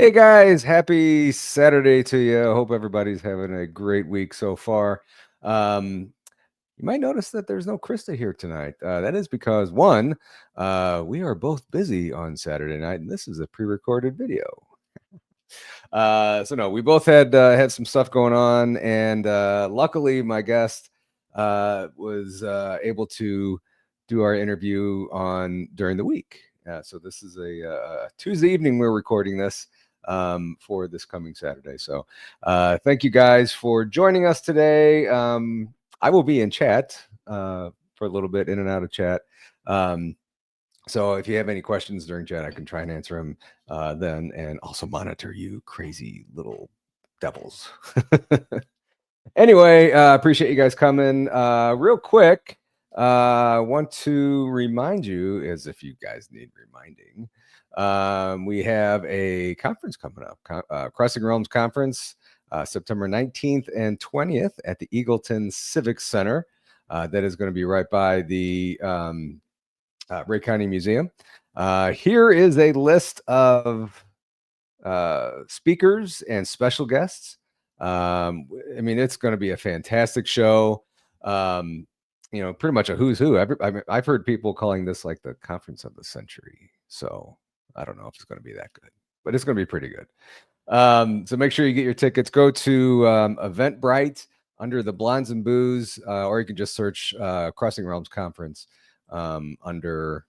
Hey guys, happy Saturday to you. Hope everybody's having a great week so far. You might notice that there's no Krista here tonight. That is because one, we are both busy on Saturday night, and this is a pre-recorded video. So no, we both had some stuff going on, and luckily my guest was able to do our interview on during the week. So this is a Tuesday evening we're recording this for this coming Saturday. So thank you guys for joining us today. I will be in chat for a little bit, in and out of chat. So if you have any questions during chat, I can try and answer them then, and also monitor you crazy little devils. Anyway, appreciate you guys coming. Real quick, want to remind you, as if you guys need reminding, we have a conference coming up, Crossing Realms Conference, September 19th and 20th at the Eagleton Civic Center. That is going to be right by the Ray County Museum. Here is a list of speakers and special guests. I mean, it's going to be a fantastic show. Pretty much a who's who. I've heard people calling this like the conference of the century. So I don't know if it's going to be that good, but it's going to be pretty good. So make sure you get your tickets. Go to Eventbrite under the Blondes and Booze, or you can just search Crossing Realms Conference under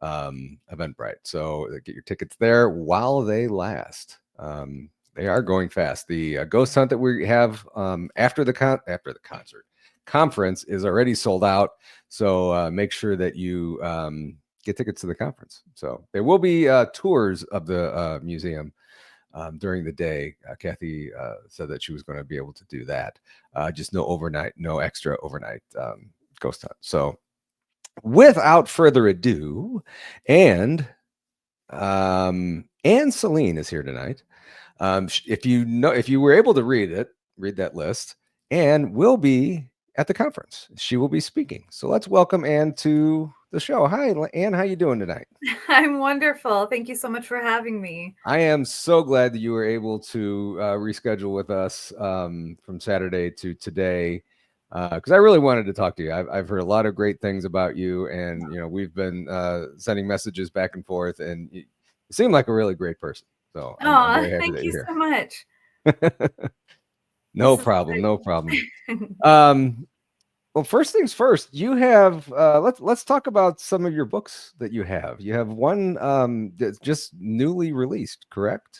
Eventbrite. So get your tickets there while they last. They are going fast. The ghost hunt that we have after the concert conference is already sold out. So make sure that you get tickets to the conference. So there will be tours of the museum during the day. Kathy said that she was going to be able to do that. Just no extra overnight ghost hunt. So without further ado, and Ann Selene is here tonight. If you were able to read that list, Ann will be at the conference. She will be speaking. So let's welcome Ann to the show. Hi, Ann. How you doing tonight? I'm wonderful. Thank you so much for having me. I am so glad that you were able to reschedule with us from Saturday to today, because I really wanted to talk to you. I've heard a lot of great things about you, and we've been sending messages back and forth, and you seem like a really great person. So I'm very happy Thank that you you're so much. here. No This is problem. No problem. exciting. Well, first things first, you have let's talk about some of your books that you have. You have one that's just newly released, correct?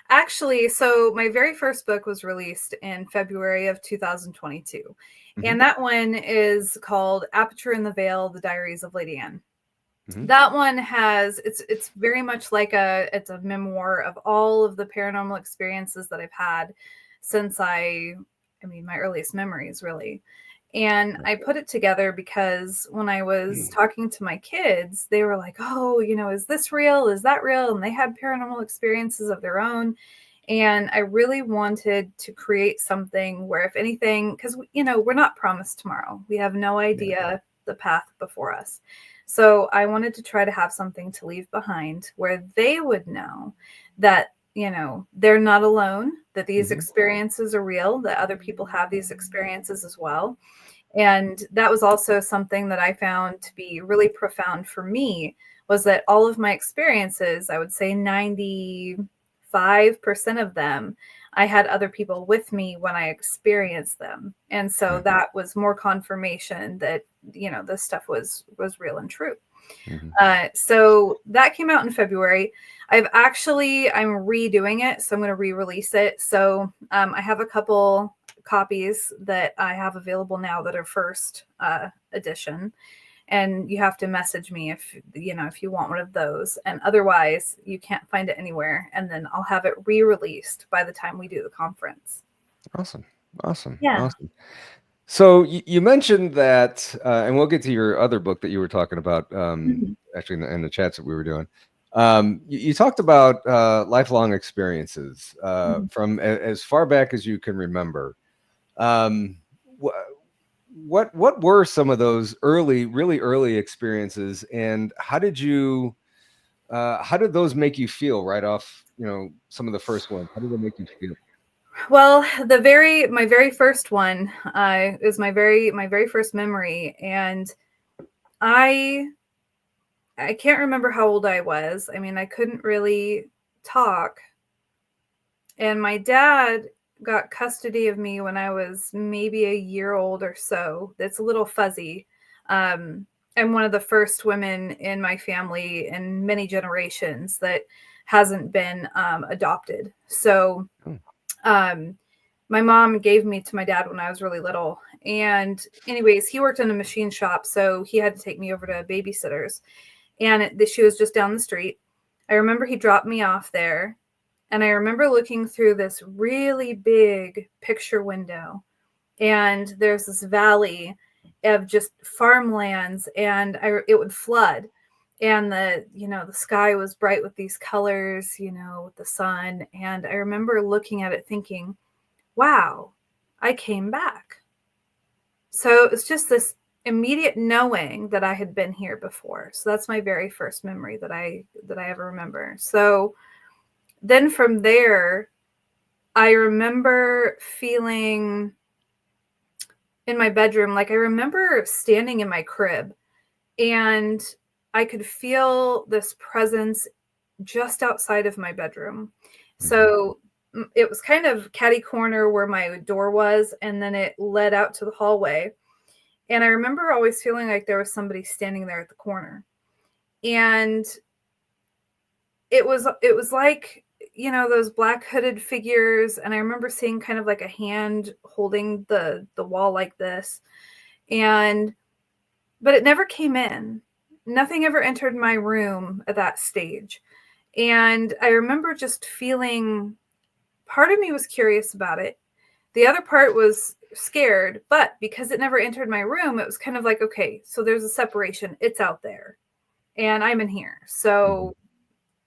Actually, so my very first book was released in February of 2022. Mm-hmm. And that one is called Aperture in the Veil: The Diaries of Lady Ann. Mm-hmm. That one it's very much like it's a memoir of all of the paranormal experiences that I've had since my earliest memories, really. And I put it together because when I was talking to my kids, they were like, oh, is this real? Is that real? And they had paranormal experiences of their own. And I really wanted to create something where, if anything, because, we're not promised tomorrow. We have no idea the path before us. So I wanted to try to have something to leave behind where they would know that, they're not alone, that these experiences are real, that other people have these experiences as well. And that was also something that I found to be really profound for me, was that all of my experiences, I would say 95% of them, I had other people with me when I experienced them. And so that was more confirmation that, this stuff was real and true. So that came out in February. I'm redoing it, so I'm going to re-release it. So I have a couple copies that I have available now that are first edition, and you have to message me if you want one of those, and otherwise you can't find it anywhere. And then I'll have it re-released by the time we do the conference. Awesome. Yeah. So you mentioned that, and we'll get to your other book that you were talking about, actually in the chats that we were doing. You talked about lifelong experiences from as far back as you can remember. What were some of those really early experiences, and how did those make you feel right off some of the first ones, how did they make you feel? Well, my very first one is my very first memory, and I can't remember how old I was. I mean, I couldn't really talk, and my dad got custody of me when I was maybe a year old or so. That's a little fuzzy. I'm one of the first women in my family in many generations that hasn't been adopted. So my mom gave me to my dad when I was really little. And anyways, he worked in a machine shop, so he had to take me over to babysitters. And she was just down the street. I remember he dropped me off there. And I remember looking through this really big picture window. And there's this valley of just farmlands, and it would flood. And the sky was bright with these colors, with the sun. And I remember looking at it thinking, wow, I came back. So it's just this immediate knowing that I had been here before. So that's my very first memory that I ever remember. So then from there, I remember feeling in my bedroom, like I remember standing in my crib, and I could feel this presence just outside of my bedroom. So it was kind of catty corner where my door was, and then it led out to the hallway. And I remember always feeling like there was somebody standing there at the corner. And it was like, those black hooded figures. And I remember seeing kind of like a hand holding the wall like this. But it never came in. Nothing ever entered my room at that stage. And I remember just feeling, part of me was curious about it. The other part was scared, but because it never entered my room, it was kind of like, okay, so there's a separation. It's out there and I'm in here. So,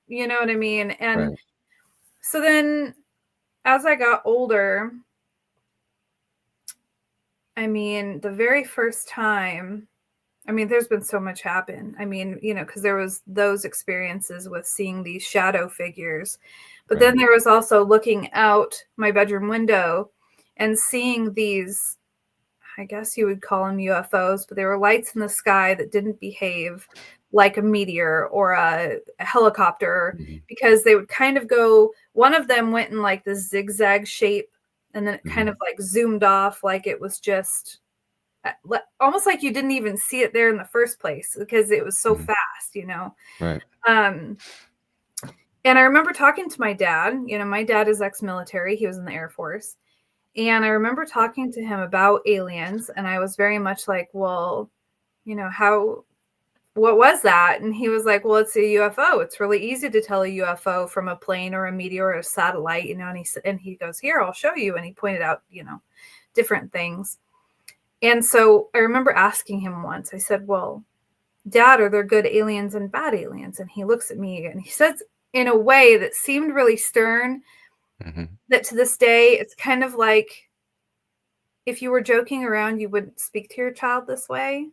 you know what I mean? And so then as I got older, I mean, the very first time, I mean, there's been so much happen. I mean, because there was those experiences with seeing these shadow figures. But then there was also looking out my bedroom window and seeing these, I guess you would call them UFOs, but they were lights in the sky that didn't behave like a meteor or a helicopter, because they would kind of go, one of them went in like this zigzag shape, and then it kind of like zoomed off, like it was just almost like you didn't even see it there in the first place because it was so fast, Right. And I remember talking to my dad. My dad is ex-military. He was in the Air Force. And I remember talking to him about aliens, and I was very much like, well, what was that? And he was like, well, it's a UFO. It's really easy to tell a UFO from a plane or a meteor or a satellite, and he goes, here, I'll show you. And he pointed out, different things. And so I remember asking him once, I said, well, Dad, are there good aliens and bad aliens? And he looks at me and he says in a way that seemed really stern, that to this day, it's kind of like if you were joking around, you wouldn't speak to your child this way.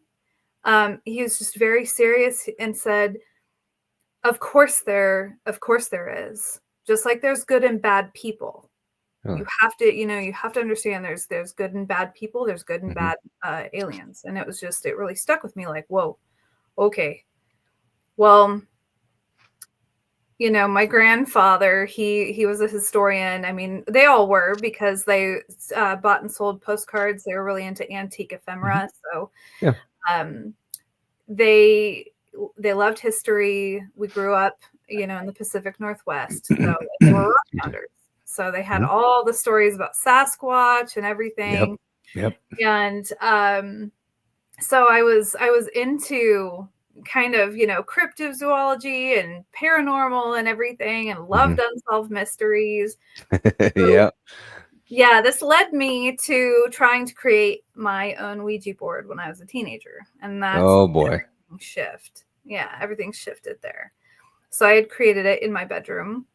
He was just very serious and said, of course there is. Just like there's good and bad people. You have to understand there's good and bad people, there's good and bad aliens. And it really stuck with me, like, whoa, okay. Well, my grandfather, he was a historian. I mean, they all were, because they bought and sold postcards. They were really into antique ephemera. So they loved history. We grew up, in the Pacific Northwest. So they were rock founders. So they had all the stories about Sasquatch and everything. Yep. And so I was into kind of, cryptozoology and paranormal and everything, and loved unsolved mysteries. So, yeah, this led me to trying to create my own Ouija board when I was a teenager. And that's everything shift. Yeah, everything shifted there. So I had created it in my bedroom,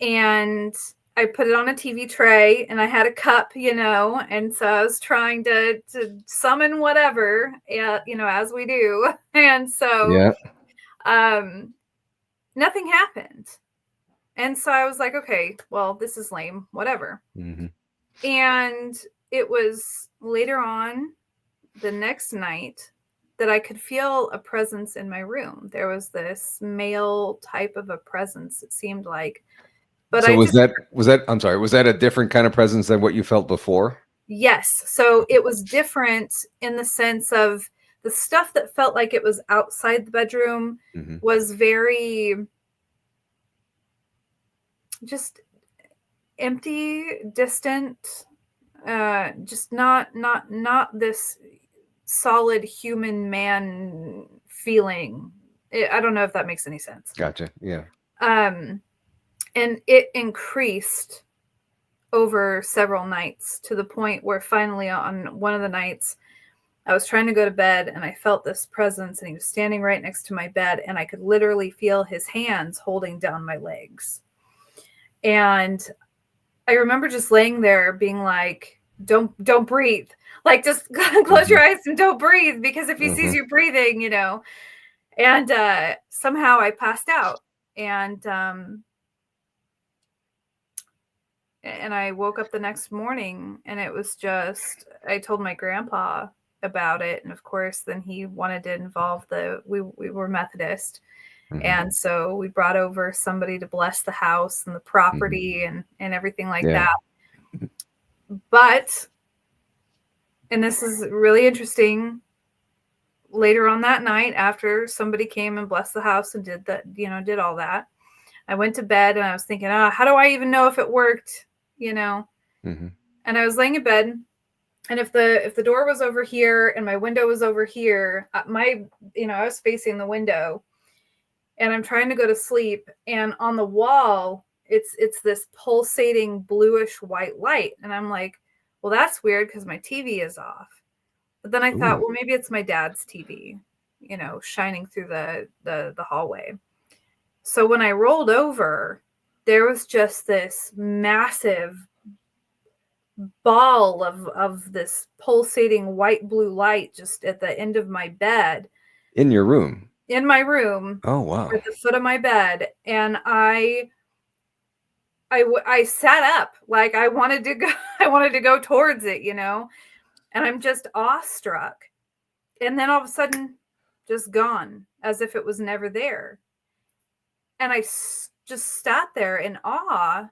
and I put it on a TV tray, and I had a cup, and so I was trying to summon whatever, as we do. And so nothing happened. And so I was like, okay, well, this is lame, whatever. Mm-hmm. And it was later on the next night that I could feel a presence in my room. There was this male type of a presence, it seemed like. But So I just, I'm sorry, was that a different kind of presence than what you felt before? yes. So it was different in the sense of the stuff that felt like it was outside the bedroom Mm-hmm. was very just empty, distant, just not this solid human man feeling. I don't know if that makes any sense. Gotcha. Yeah. And it increased over several nights to the point where finally on one of the nights I was trying to go to bed and I felt this presence and he was standing right next to my bed and I could literally feel his hands holding down my legs. And I remember just laying there being like, don't breathe. Like just close your eyes and don't breathe because if he sees you breathing, you know. And somehow I passed out. And I woke up the next morning and it was just, I told my grandpa about it. And of course, then he wanted to involve we were Methodist. And so we brought over somebody to bless the house and the property and everything like that. But, and this is really interesting, later on that night, after somebody came and blessed the house and did that, you know, did all that, I went to bed and I was thinking, how do I even know if it worked, you know? And I was laying in bed, and if the door was over here and my window was over here, I was facing the window, and I'm trying to go to sleep, and on the wall, it's this pulsating bluish white light, and I'm like, well, that's weird because my TV is off. But then I thought, well, maybe it's my dad's TV, you know, shining through the hallway. So when I rolled over, there was just this massive ball of this pulsating white blue light just at the end of my bed. In your room? In my room. Oh, wow. At the foot of my bed. And I sat up like I wanted to go towards it, you know, and I'm just awestruck. And then all of a sudden, just gone, as if it was never there. And I just sat there in awe,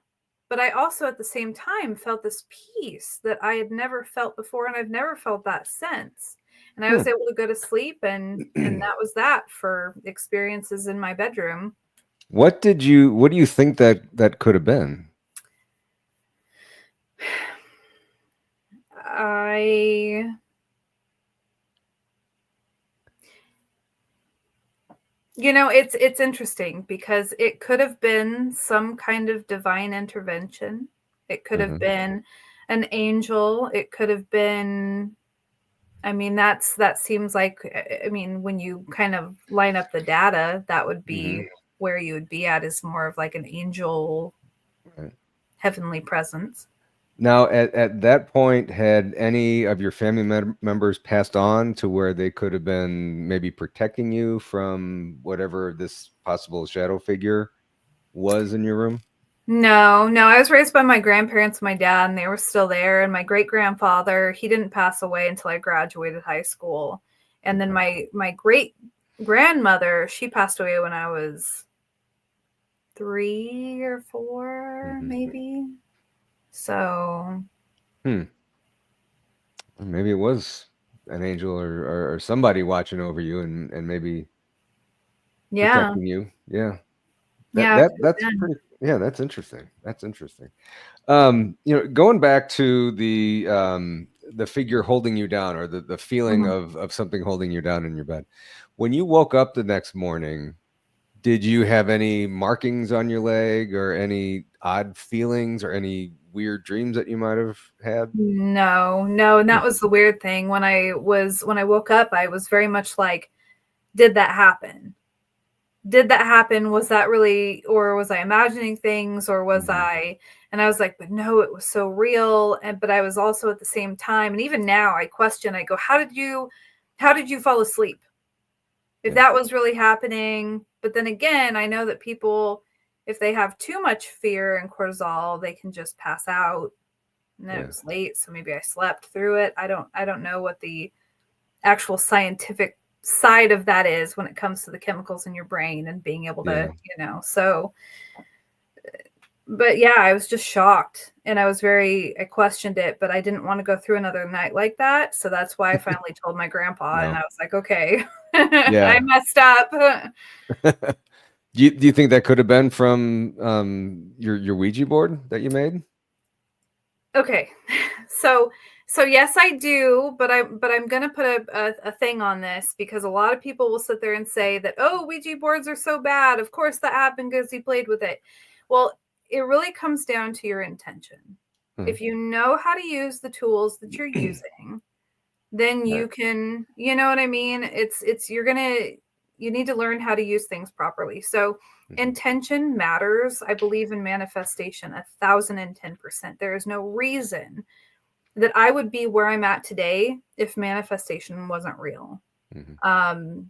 but I also at the same time felt this peace that I had never felt before, and I've never felt that since. And I was able to go to sleep, and that was that for experiences in my bedroom. What do you think that could have been? It's interesting because it could have been some kind of divine intervention. It could have been an angel. It could have been, that seems like, when you kind of line up the data, that would be where you would be at, is more of like an angel, heavenly presence. Now, at that point, had any of your family members passed on to where they could have been maybe protecting you from whatever this possible shadow figure was in your room? No, I was raised by my grandparents, my dad, and they were still there. And my great grandfather, he didn't pass away until I graduated high school. And then my great grandmother, she passed away when I was 3 or 4, maybe. So maybe it was an angel or somebody watching over you and maybe protecting you. Yeah. That's pretty, yeah, that's interesting. That's interesting. Going back to the figure holding you down, or the feeling of something holding you down in your bed. When you woke up the next morning, did you have any markings on your leg or any odd feelings or any weird dreams that you might have had? No. And that was the weird thing. When I woke up, I was very much like, did that happen? Was that really, or was I imagining things, or was and I was like, but no, it was so real. But I was also at the same time, and even now I question, I go, how did you fall asleep if that was really happening? But then again, I know that people, if they have too much fear and cortisol, they can just pass out. And then it was late, so maybe I slept through it. I don't know what the actual scientific side of that is when it comes to the chemicals in your brain and being able to, so but yeah, I was just shocked, and I questioned it, but I didn't want to go through another night like that. So that's why I finally told my grandpa, and I was like, okay, I messed up. Do you think that could have been from your Ouija board that you made? Okay, so yes, I do, but I'm gonna put a thing on this, because a lot of people will sit there and say that, oh, Ouija boards are so bad. Of course, that happened because he played with it. Well, it really comes down to your intention. If you know how to use the tools that you're using, then you can, you know what I mean? You need to learn how to use things properly. So intention matters. I believe in manifestation 1,010%. There is no reason that I would be where I'm at today if manifestation wasn't real. And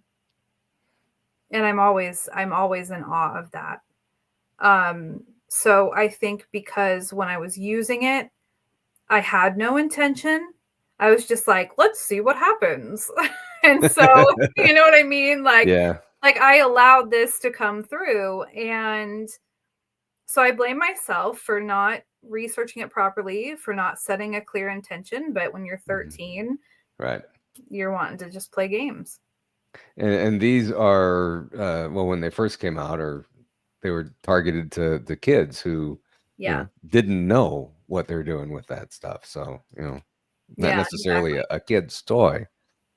I'm always in awe of that. So I think because when I was using it, I had no intention. I was just like, let's see what happens. And so, you know what I mean? Like I allowed this to come through. And so I blame myself for not researching it properly, for not setting a clear intention. But when you're 13, right, you're wanting to just play games. And these are well, when they first came out, or they were targeted to the kids who didn't know what they're doing with that stuff. So, not necessarily a kid's toy.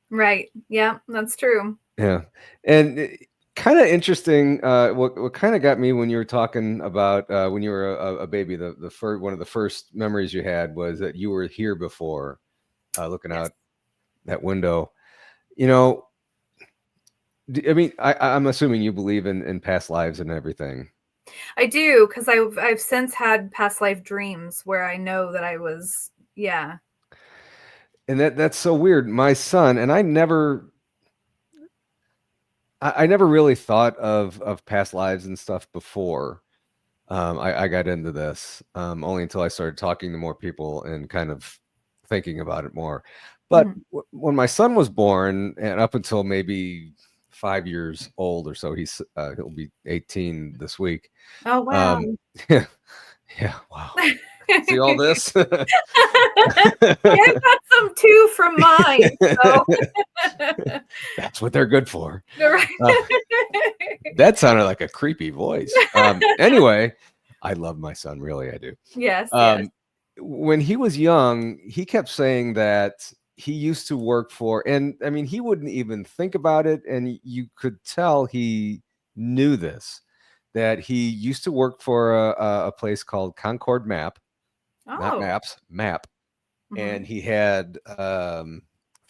Right. Yeah, that's true. Yeah. And kind of interesting. What kind of got me when you were talking about when you were a baby, the first, one of the first memories you had was that you were here before, looking out that window. I mean, I'm assuming you believe in past lives and everything. I do, because I've since had past life dreams where I know that I was, And that's so weird. My son and I never really thought of past lives and stuff before I got into this, only until I started talking to more people and kind of thinking about it more. But when my son was born, and up until maybe 5 years old or so, he'll be 18 this week. Oh, wow. Yeah, wow. See all this? I got some too from mine. So. That's what they're good for. Right. That sounded like a creepy voice. Anyway, I love my son, really, I do. Yes, yes. When he was young, he kept saying that he used to work for, and I mean, he wouldn't even think about it, and you could tell he knew this, that he used to work for a place called Concord Map, not Maps, Map. And he had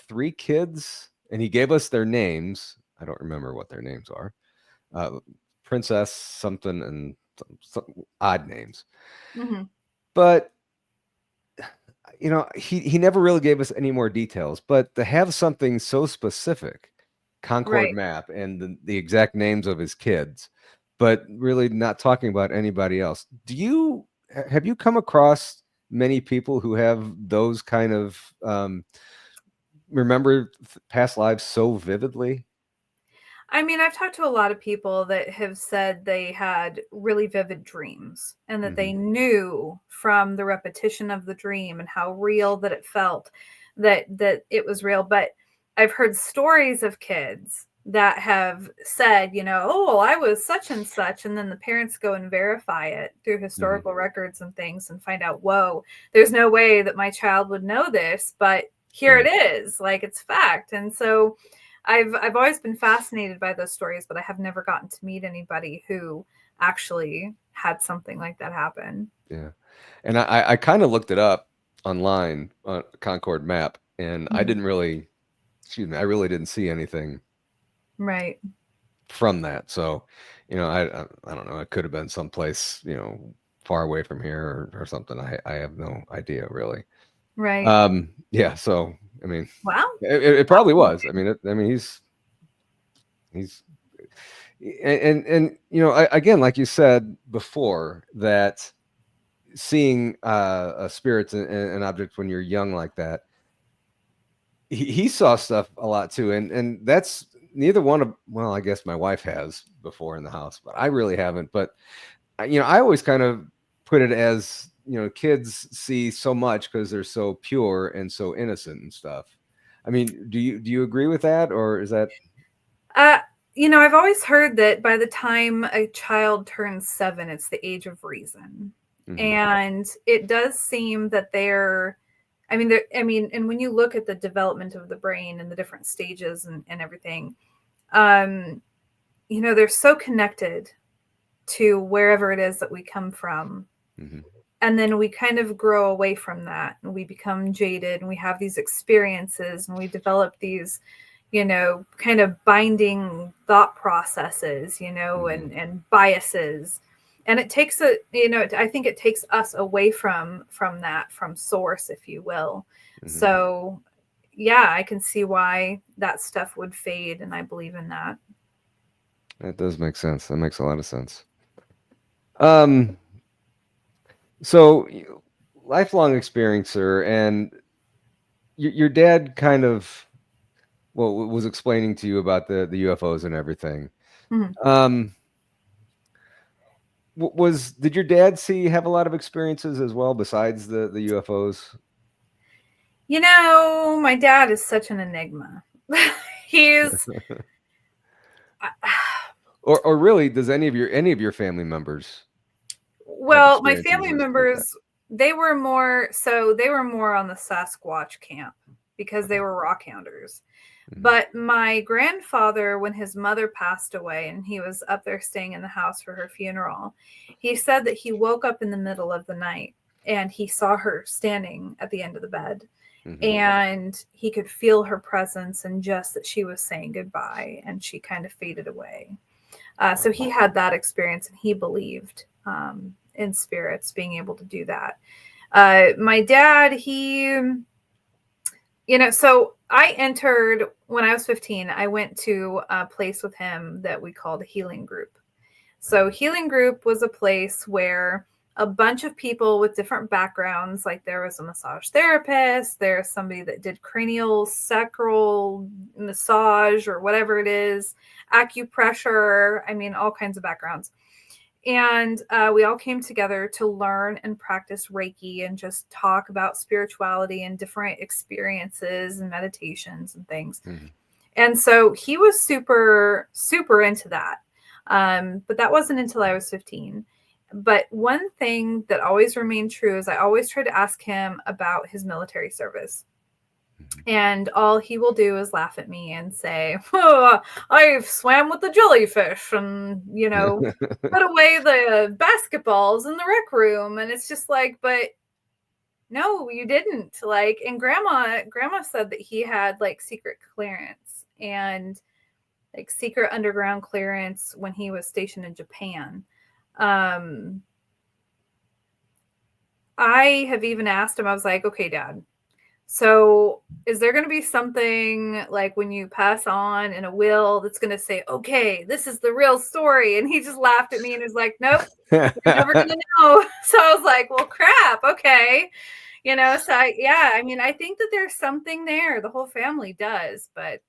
3 kids, and he gave us their names. I don't remember what their names are. Princess something and some odd names. But he never really gave us any more details. But to have something so specific, Concord Map, and the exact names of his kids, but really not talking about anybody else. Have you come across many people who have those kind of remember past lives so vividly? I mean, I've talked to a lot of people that have said they had really vivid dreams, and that they knew from the repetition of the dream and how real that it felt, that it was real. But I've heard stories of kids that have said, oh, I was such and such, and then the parents go and verify it through historical records and things and find out, whoa, there's no way that my child would know this, but here it is, like, it's fact. And so I've always been fascinated by those stories, but I have never gotten to meet anybody who actually had something like that happen. Yeah. And I kind of looked it up online on Concord Map, and I really didn't see anything from that. So, I don't know. It could have been someplace, far away from here or something. I have no idea, really. Right. Yeah. So, I mean, wow. It probably was. I mean, he's And again, like you said before, that seeing spirits and objects when you're young like that, he saw stuff a lot too, and that's neither one of, well, I guess my wife has before in the house, but I really haven't. But I always kind of put it as, kids see so much because they're so pure and so innocent and stuff. I mean, do you agree with that, or is that? Uh, I've always heard that by the time a child turns 7, it's the age of reason. Mhm, And it does seem that and when you look at the development of the brain and the different stages and everything, um, they're so connected to wherever it is that we come from. mhm, And then we kind of grow away from that and we become jaded and we have these experiences and we develop these kind of binding thought processes, mhm, and biases. And it takes I think it takes us away from that, from source, if you will. mhm. So yeah, I can see why that stuff would fade, and I believe in that. That does make sense. That makes a lot of sense. Um, so lifelong experiencer, and your dad kind of, well, was explaining to you about the UFOs and everything. Mhm. Um, did your dad have a lot of experiences as well besides the UFOs? My dad is such an enigma. He's Or really, does any of your family members have Well, my experiences family like that? members, they were more on the Sasquatch camp because they were rock hounders. Mhm, But my grandfather, when his mother passed away and he was up there staying in the house for her funeral, he said that he woke up in the middle of the night and he saw her standing at the end of the bed, mhm. and he could feel her presence and just that she was saying goodbye, and she kind of faded away. So he had that experience, and he believed in spirits being able to do that. My dad, so I entered when I was 15. I went to a place with him that we called a healing group. So, healing group was a place where a bunch of people with different backgrounds, like there was a massage therapist, there's somebody that did cranial sacral massage or whatever it is, acupressure, I mean, all kinds of backgrounds. And we all came together to learn and practice Reiki and just talk about spirituality and different experiences and meditations and things. Mhm. And so he was super, super into that. But that wasn't until I was 15. But one thing that always remained true is I always try to ask him about his military service. Mhm. And all he will do is laugh at me and say, "Oh, I've swam with the jellyfish and, put away the basketballs in the rec room." And it's just like, but no, you didn't. Like, and grandma said that he had like secret clearance and like secret underground clearance when he was stationed in Japan. Um, I have even asked him, I was like, okay, Dad, so is there going to be something like when you pass on in a will that's going to say, okay, this is the real story? And he just laughed at me and was like, nope, you're never going to know. So I was like, well, crap. Okay. Yeah, I mean, I think that there's something there. The whole family does, but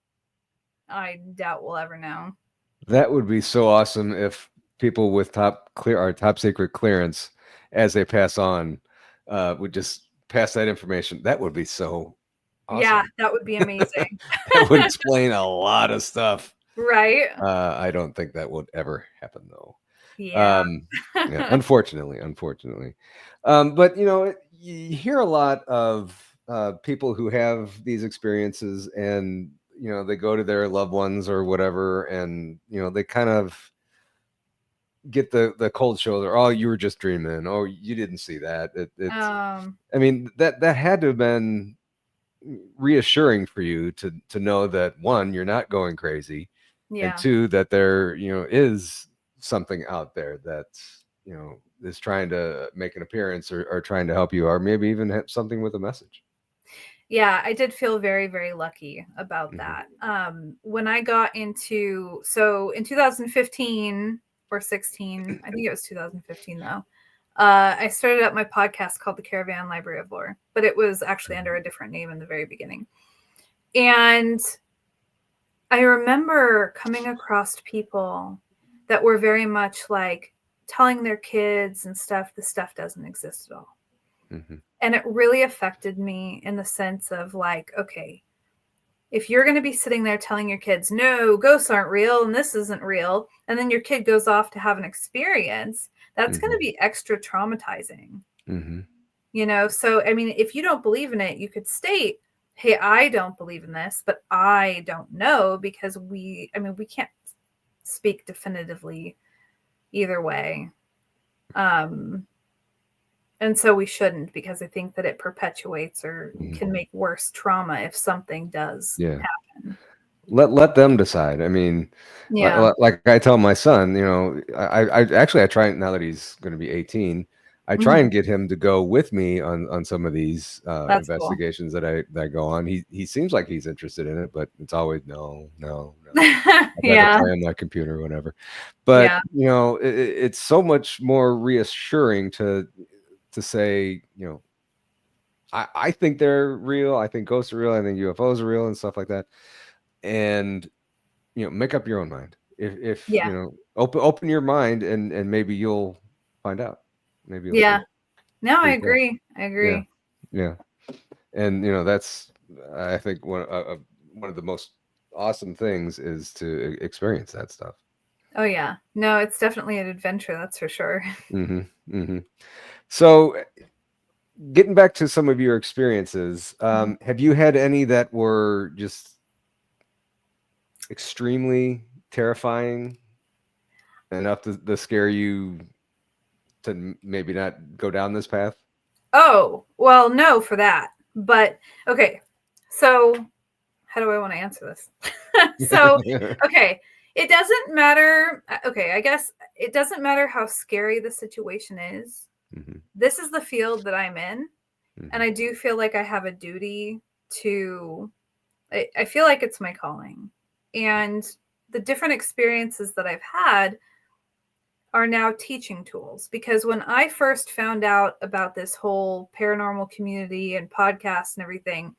I doubt we'll ever know. That would be so awesome if people with top secret clearance, as they pass on, would just pass that information. That would be so Yeah, awesome. that would be amazing. That would explain a lot of stuff. Right? I don't think that would ever happen though. Yeah. Um, yeah, unfortunately. But you hear a lot of people who have these experiences, and they go to their loved ones or whatever, and they kind of get the cold shoulder. Oh, you were just dreaming. Oh, you didn't see that. It's. Um, I mean, that had to have been reassuring for you to know that, one, you're not going crazy, and yeah. two, that there is something out there that is trying to make an appearance, or trying to help you, or maybe even have something with a message. Yeah, I did feel very, very lucky about Hmm. that. When I got into, so in 2015 or 16, I think it was 2015 though, I started up my podcast called The Caravan Library of Lore, but it was actually under a different name in the very beginning. And I remember coming across people that were very much like telling their kids and stuff, the stuff doesn't exist at all. Hmm. And it really affected me in the sense of like, okay, if you're going to be sitting there telling your kids, no, ghosts aren't real and this isn't real, and then your kid goes off to have an experience, that's going to Hmm. be extra traumatizing. Hmm. So I mean, if you don't believe in it, you could state, hey, I don't believe in this, but I don't know, because we can't speak definitively either way. And so we shouldn't, because I think that it perpetuates or can make worse trauma if something does Yeah. happen. Let them decide. I mean, Yeah. like I tell my son, I actually I try, now that he's going to be 18, I try Mhm. and get him to go with me on some of these That's cool. investigations that I go on. He seems like he's interested in it, but it's always no, no, no. I'd rather Yeah. play on my computer or whatever. But Yeah. it's so much more reassuring to say, I think they're real. I think ghosts are real. I think UFOs are real and stuff like that. And make up your own mind. If Yeah. open your mind, and maybe you'll find out. Maybe you'll see Yeah. it No, I for yourself. agree. I Yeah, agree. yeah. And that's, I think, one of the most awesome things is to experience that stuff. Oh yeah. No, it's definitely an adventure, that's for sure. Hmm. Hmm. So, getting back to some of your experiences, have you had any that were just extremely terrifying enough to scare you to maybe not go down this path? Oh, well, no for that. But okay. So, how do I want to answer this? So, okay, it doesn't matter. Okay, I guess it doesn't matter how scary the situation is. Mhm, This is the field that I'm in, and mhm, I do feel like I have a duty to, I feel like it's my calling. And the different experiences that I've had are now teaching tools, because when I first found out about this whole paranormal community and podcasts and everything,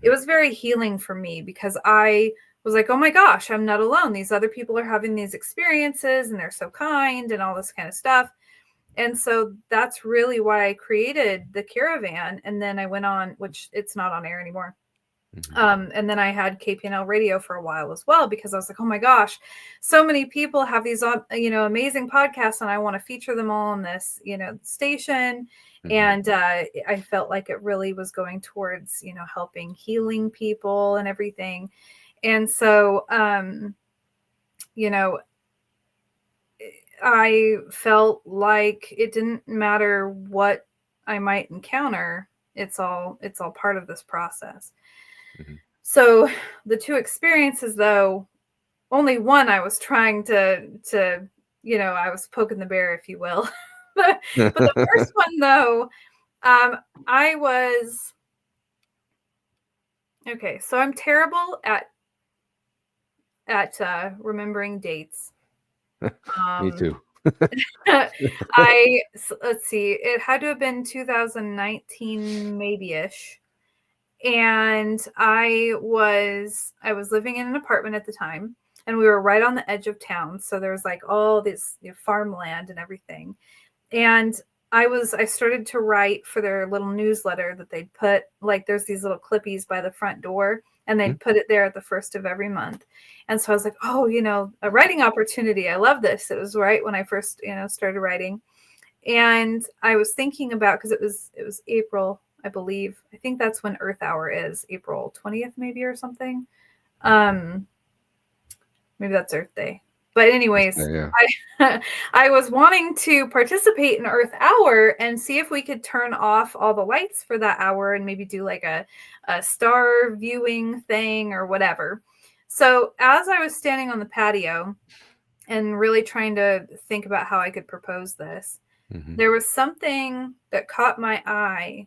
it mhm, was very healing for me, because I was like, oh my gosh, I'm not alone. These other people are having these experiences and they're so kind and all this kind of stuff. And so that's really why I created the caravan. And then I went on, which it's not on air anymore. mhm, And then I had KPNL radio for a while as well, because I was like, oh my gosh, so many people have these, amazing podcasts, and I want to feature them all on this, station. mhm, And I felt like it really was going towards, helping healing people and everything. And so, you know, I felt like it didn't matter what I might encounter. It's all part of this process. mhm. So the two experiences, though, only one I was trying to I was poking the bear, if you will. But the first one, though, I was okay. So I'm terrible at remembering dates. Me Um, too. let's see, it had to have been 2019, maybe ish. And I was living in an apartment at the time, and we were right on the edge of town, so there was like all this farmland and everything. And I started to write for their little newsletter that they'd put, like, there's these little clippies by the front door, and Hmm. they'd put it there at the first of every month. And so I was like, oh, a writing opportunity, I love this. It was right when I first started writing. And I was thinking about, because it was April, I believe. I think that's when Earth Hour is, April 20th, maybe, or something. Um, maybe that's Earth Day. But anyways, Yeah. I was wanting to participate in Earth Hour and see if we could turn off all the lights for that hour and maybe do like a star viewing thing or whatever. So as I was standing on the patio and really trying to think about how I could propose this, Hmm. there was something that caught my eye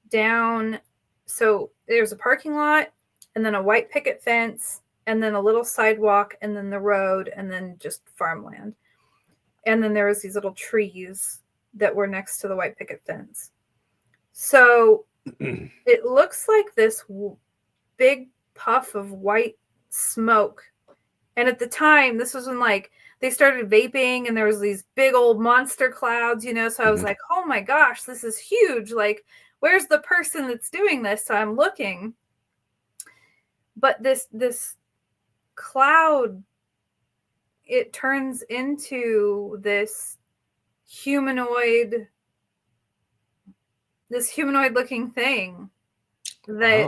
down so there's a parking lot, and then a white picket fence, and then a little sidewalk, and then the road, and then just farmland. And then there was these little trees that were next to the white picket fence. So it looks like this big puff of white smoke. And at the time, this was when like they started vaping and there was these big old monster clouds, you know. So I was like, oh my gosh, this is huge. Like, where's the person that's doing this? So I'm looking. But this cloud, it turns into this humanoid looking thing that,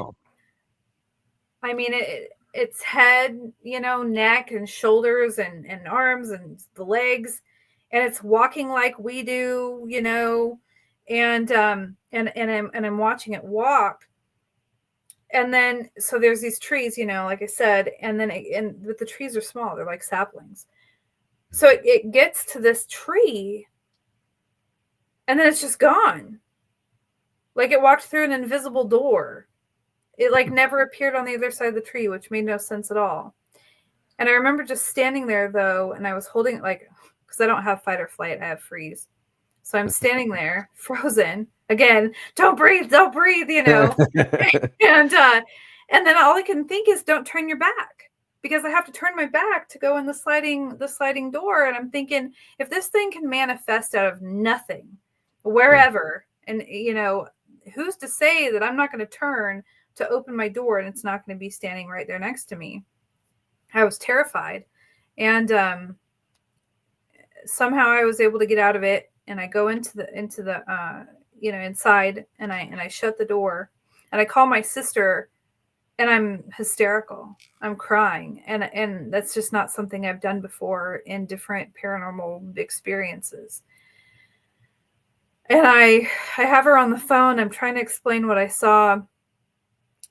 I mean, its head, you know, neck and shoulders and arms and the legs, and it's walking like we do, you know, and I'm watching it walk. And then so there's these trees, you know, like I said, and then but the trees are small, they're like saplings. So it gets to this tree and then it's just gone. Like it walked through an invisible door. It like never appeared on the other side of the tree, which made no sense at all. And I remember just standing there though, and I was holding it like, because I don't have fight or flight, I have freeze. So I'm standing there, frozen. Again, don't breathe, you know. and then all I can think is don't turn your back, because I have to turn my back to go in the sliding door. And I'm thinking, if this thing can manifest out of nothing, wherever, and you know, who's to say that I'm not going to turn to open my door and it's not going to be standing right there next to me? I was terrified. And somehow I was able to get out of it, and I go into the you know, inside, and I shut the door, and I call my sister, and I'm hysterical. I'm crying, and that's just not something I've done before in different paranormal experiences. And I have her on the phone. I'm trying to explain what I saw,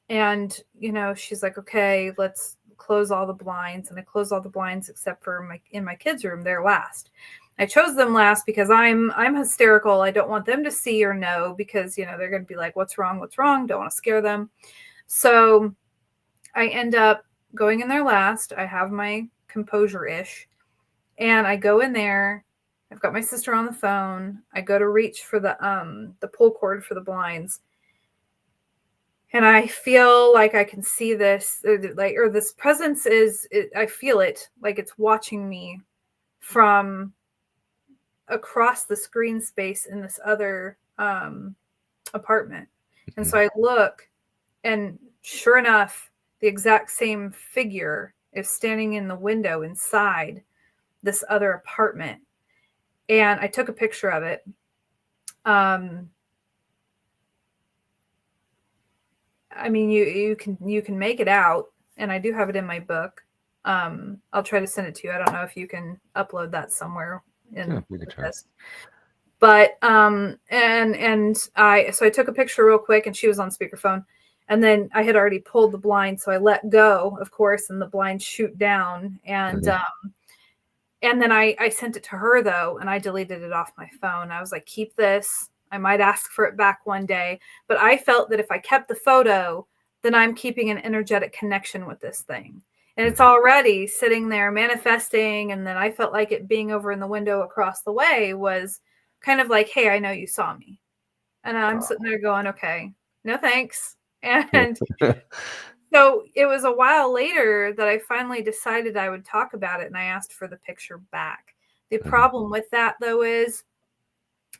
and you know, she's like, okay, let's close all the blinds. And I close all the blinds except for in my kids' room. They're last. I chose them last because I'm hysterical. I don't want them to see or know, because you know, they're going to be like, what's wrong, don't want to scare them. So I end up going in there last. I have my composure-ish, and I go in there. I've got my sister on the phone. I go to reach for the pull cord for the blinds, and I feel like I can see this, or this presence I feel it, like it's watching me from across the screen space in this other apartment. And so I look, and sure enough, the exact same figure is standing in the window inside this other apartment. And I took a picture of it. I mean, you can make it out, and I do have it in my book. I'll try to send it to you. I don't know if you can upload that somewhere in this. But and I took a picture real quick, and she was on speakerphone, and then I had already pulled the blind, so I let go, of course, and the blinds shoot down, and then I sent it to her though, and I deleted it off my phone. I was like, keep this. I might ask for it back one day. But I felt that if I kept the photo, then I'm keeping an energetic connection with this thing. And it's already sitting there manifesting. And then I felt like it being over in the window across the way was kind of like, hey, I know you saw me. And I'm sitting there going, okay, no thanks. And so it was a while later that I finally decided I would talk about it, and I asked for the picture back. The problem with that, though, is,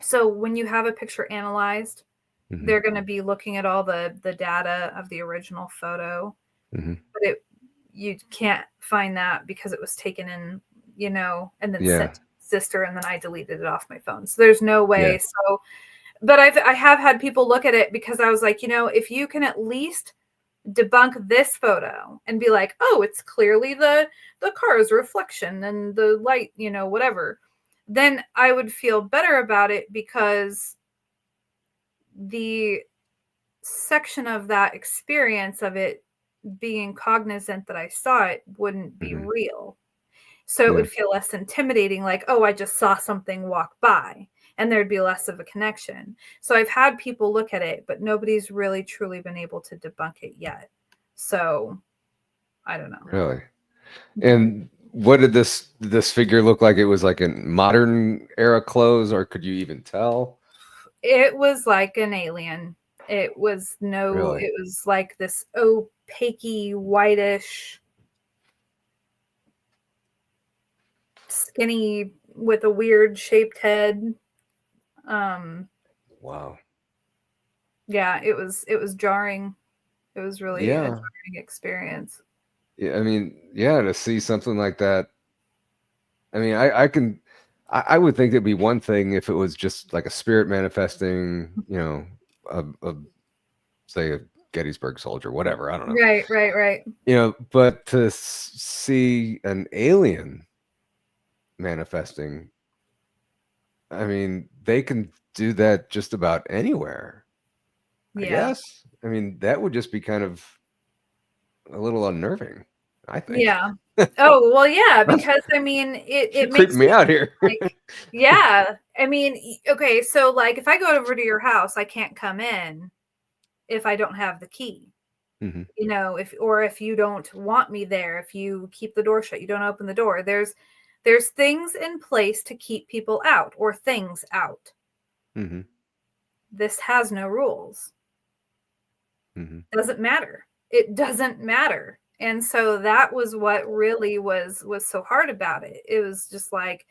so when you have a picture analyzed, they're going to be looking at all the data of the original photo, but you can't find that because it was taken in, you know, and then sent to sister, and then I deleted it off my phone. So there's no way. So, but I have had people look at it, because I was like, you know, if you can at least debunk this photo and be like, oh, it's clearly the car's reflection and the light, you know, whatever, then I would feel better about it, because the section of that experience of it being cognizant that I saw it wouldn't be real. So it would feel less intimidating, like, oh, I just saw something walk by. and there'd be less of a connection. So I've had people look at it, but nobody's really truly been able to debunk it yet. So I don't know. Really? And what did this figure look like? It was like in modern era clothes, or could you even tell? It was like an alien. It was Really? it was like this opaque, whitish, skinny with a weird shaped head. Wow. Yeah, it was jarring. It was really a Yeah. jarring experience. Yeah, I mean, yeah, to see something like that. I mean, I would think it'd be one thing if it was just like a spirit manifesting, a say a Gettysburg soldier, whatever. I don't know. Right, right, right. But to see an alien manifesting, I mean, they can do that just about anywhere, I Yeah. guess. I mean, that would just be kind of a little unnerving, I think. Yeah. Oh, well, yeah, because I mean, You're it creeping makes me me out think here. like, yeah. I mean, okay, so like if I go over to your house, I can't come in if I don't have the key. Hmm. If you don't want me there, if you keep the door shut, you don't open the door. There's things in place to keep people out or things out. Hmm. This has no rules. Hmm. Doesn't matter. It doesn't matter. And so that was what really was so hard about it. It was just like,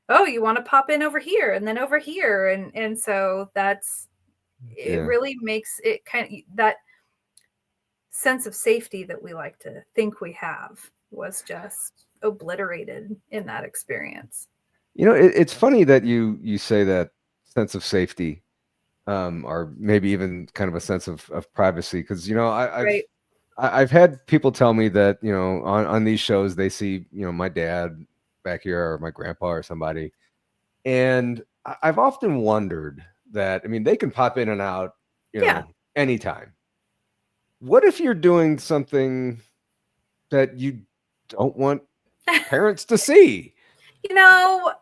oh, you want to pop in over here and then over here, and so it Yeah. really makes it kind of that sense of safety that we like to think we have was just obliterated in that experience. It's funny that you say that sense of safety, or maybe even kind of a sense of privacy, because Right. I've had people tell me that on these shows they see my dad back here or my grandpa or somebody, and I've often wondered that, I mean, they can pop in and out, Yeah. anytime. What if you're doing something that you don't want parents to see? You know,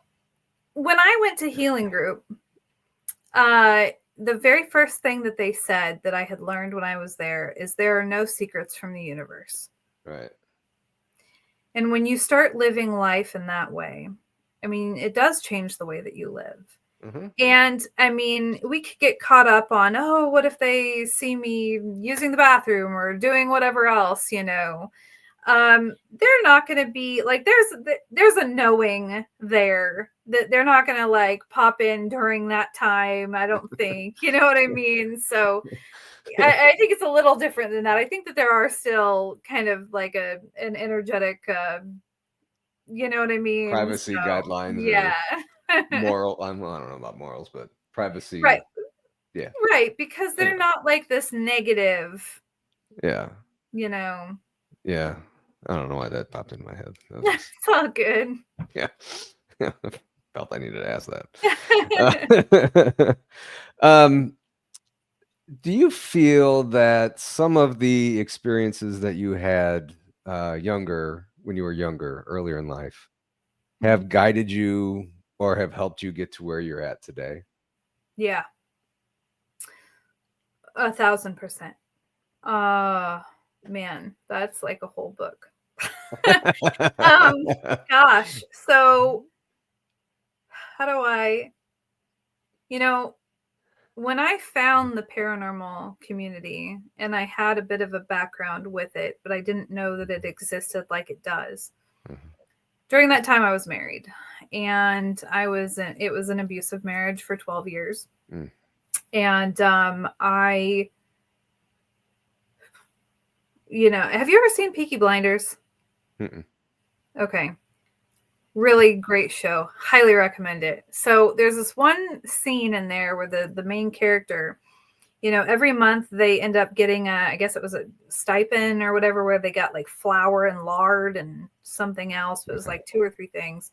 when I went to healing group, the very first thing that they said that I had learned when I was there is there are no secrets from the universe. Right. And when you start living life in that way, I mean, it does change the way that you live. Hmm. And I mean, we could get caught up on, oh, what if they see me using the bathroom or doing whatever else, they're not going to be like, there's a knowing there that they're not going to like pop in during that time. I don't think, you know what I mean? So I think it's a little different than that. I think that there are still kind of like an energetic, you know what I mean? Privacy So guidelines yeah. or moral. I don't know about morals, but Right. privacy. Yeah. Right. Because they're Anyway. not like this negative, Yeah. you know. Yeah. I don't know why that popped in my head. That was just, It's all good. yeah. Felt I needed to ask that. Do you feel that some of the experiences that you had when you were younger, earlier in life, have guided you or have helped you get to where you're at today? Yeah. 1,000%. Uh Man, that's like a whole book. um Gosh. So how do I, you know, when I found the paranormal community and I had a bit of a background with it, but I didn't know that it existed like it does. Mhm. During that time I was married and it was an abusive marriage for 12 years. Mm. And have you ever seen Peaky Blinders? Mm-mm. Okay. Really great show. Highly recommend it. So there's this one scene in there where the main character, every month they end up getting I guess it was a stipend or whatever, where they got like flour and lard and something else. But it was like two or three things.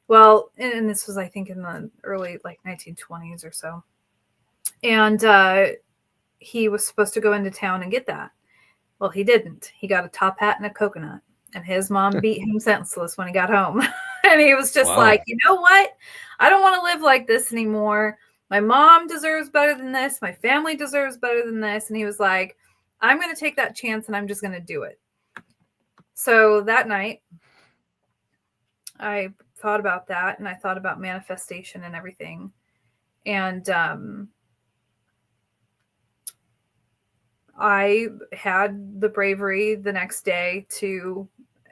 Well, and this was, I think, in the early like 1920s or so. And he was supposed to go into town and get that. Well, he didn't. He got a top hat and a coconut, and his mom beat him senseless when he got home. And he was just Wow. like, you know what? I don't want to live like this anymore. My mom deserves better than this. My family deserves better than this. And he was like, I'm going to take that chance and I'm just going to do it. So that night, I thought about that and I thought about manifestation and everything. And I had the bravery the next day to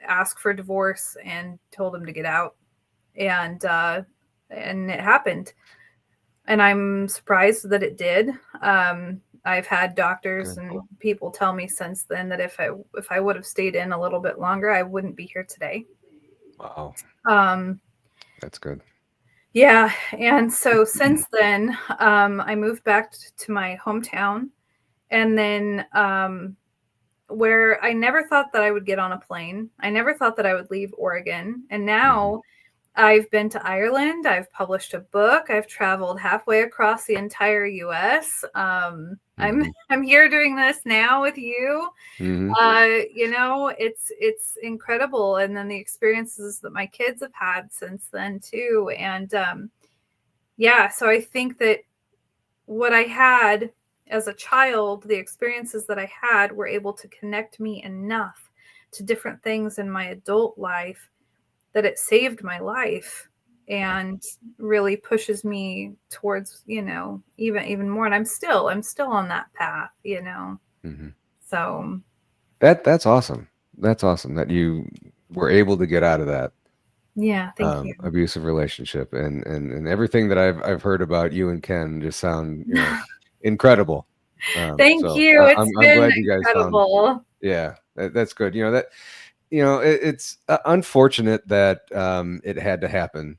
ask for divorce and told him to get out. And it happened. And I'm surprised that it did. I've had doctors Good. and people tell me since then that if I would have stayed in a little bit longer, I wouldn't be here today. Wow. Um, That's good. yeah, and so since then, I moved back to my hometown, and then where I never thought that I would get on a plane. I never thought that I would leave Oregon, and now I've been to Ireland. I've published a book. I've traveled halfway across the entire U.S. I'm here doing this now with you. It's incredible, and then the experiences that my kids have had since then too. And so I think that what I had as a child, the experiences that I had were able to connect me enough to different things in my adult life that it saved my life and really pushes me towards, even more. And I'm still on that path, So That's awesome. That's awesome that you were able to get out of that yeah, thank you. abusive relationship, and everything that I've heard about you and Ken just sound incredible. Thank you. It's I'm been glad you guys found. incredible. Yeah, that's good. It's unfortunate that it had to happen.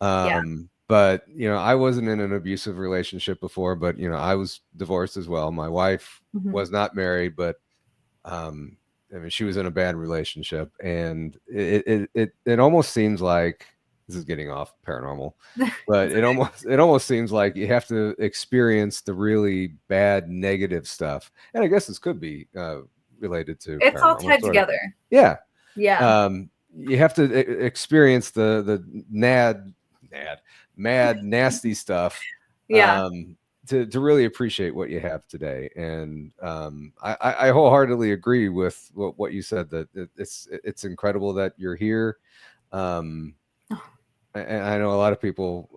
Yeah. But I wasn't in an abusive relationship before, but I was divorced as well. My wife Mhm. was not married, but I mean, she was in a bad relationship, and it almost seems like this is getting off paranormal, but it almost seems like you have to experience the really bad negative stuff, and I guess this could be related to It's all paranormal, tied sort of. together. Yeah. Yeah. You have to experience the mad, nasty stuff, Yeah. to really appreciate what you have today. And I wholeheartedly agree with what you said, that it's incredible that you're here. And I know a lot of people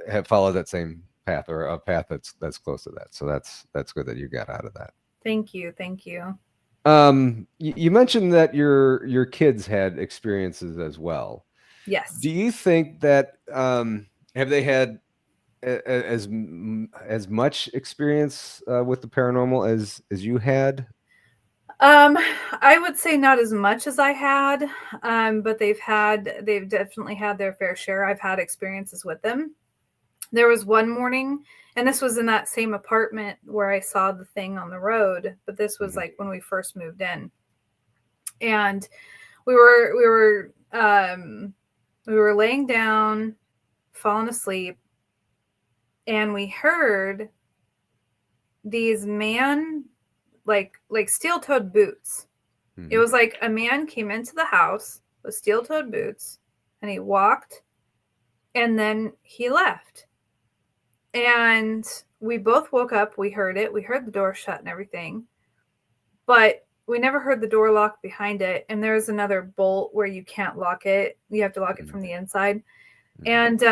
have followed that same path, or a path that's close to that. So that's good that you got out of that. Thank you. Thank you. You mentioned that your kids had experiences as well. Yes. Do you think that have they had as much experience with the paranormal as you had? I would say not as much as I had, but they've definitely had their fair share. I've had experiences with them. There was one morning, and this was in that same apartment where I saw the thing on the road, but this was like when we first moved in. And we were laying down, falling asleep, and we heard these like steel-toed boots. It was like a man came into the house with steel-toed boots, and he walked, and then he left. And we both woke up. We heard it. We heard the door shut and everything, but we never heard the door lock behind it. And there's another bolt where you can't lock it. You have to lock it from the inside. And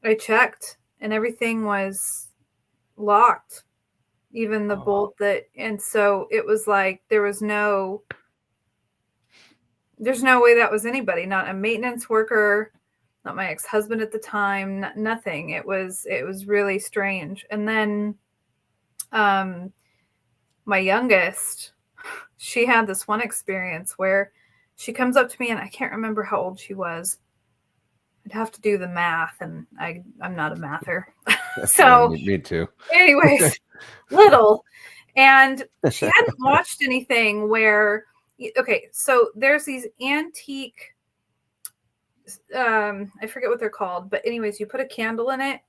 I checked, and everything was locked, even the bolt and so it was like there's no way that was anybody, not a maintenance worker, not my ex-husband at the time, nothing. It was really strange. And then my youngest, she had this one experience where she comes up to me, and I can't remember how old she was. I'd have to do the math, and I'm not a mather. So me too. anyways, little. And she hadn't watched anything where, okay, so there's these antique, I forget what they're called, but anyways, you put a candle in it,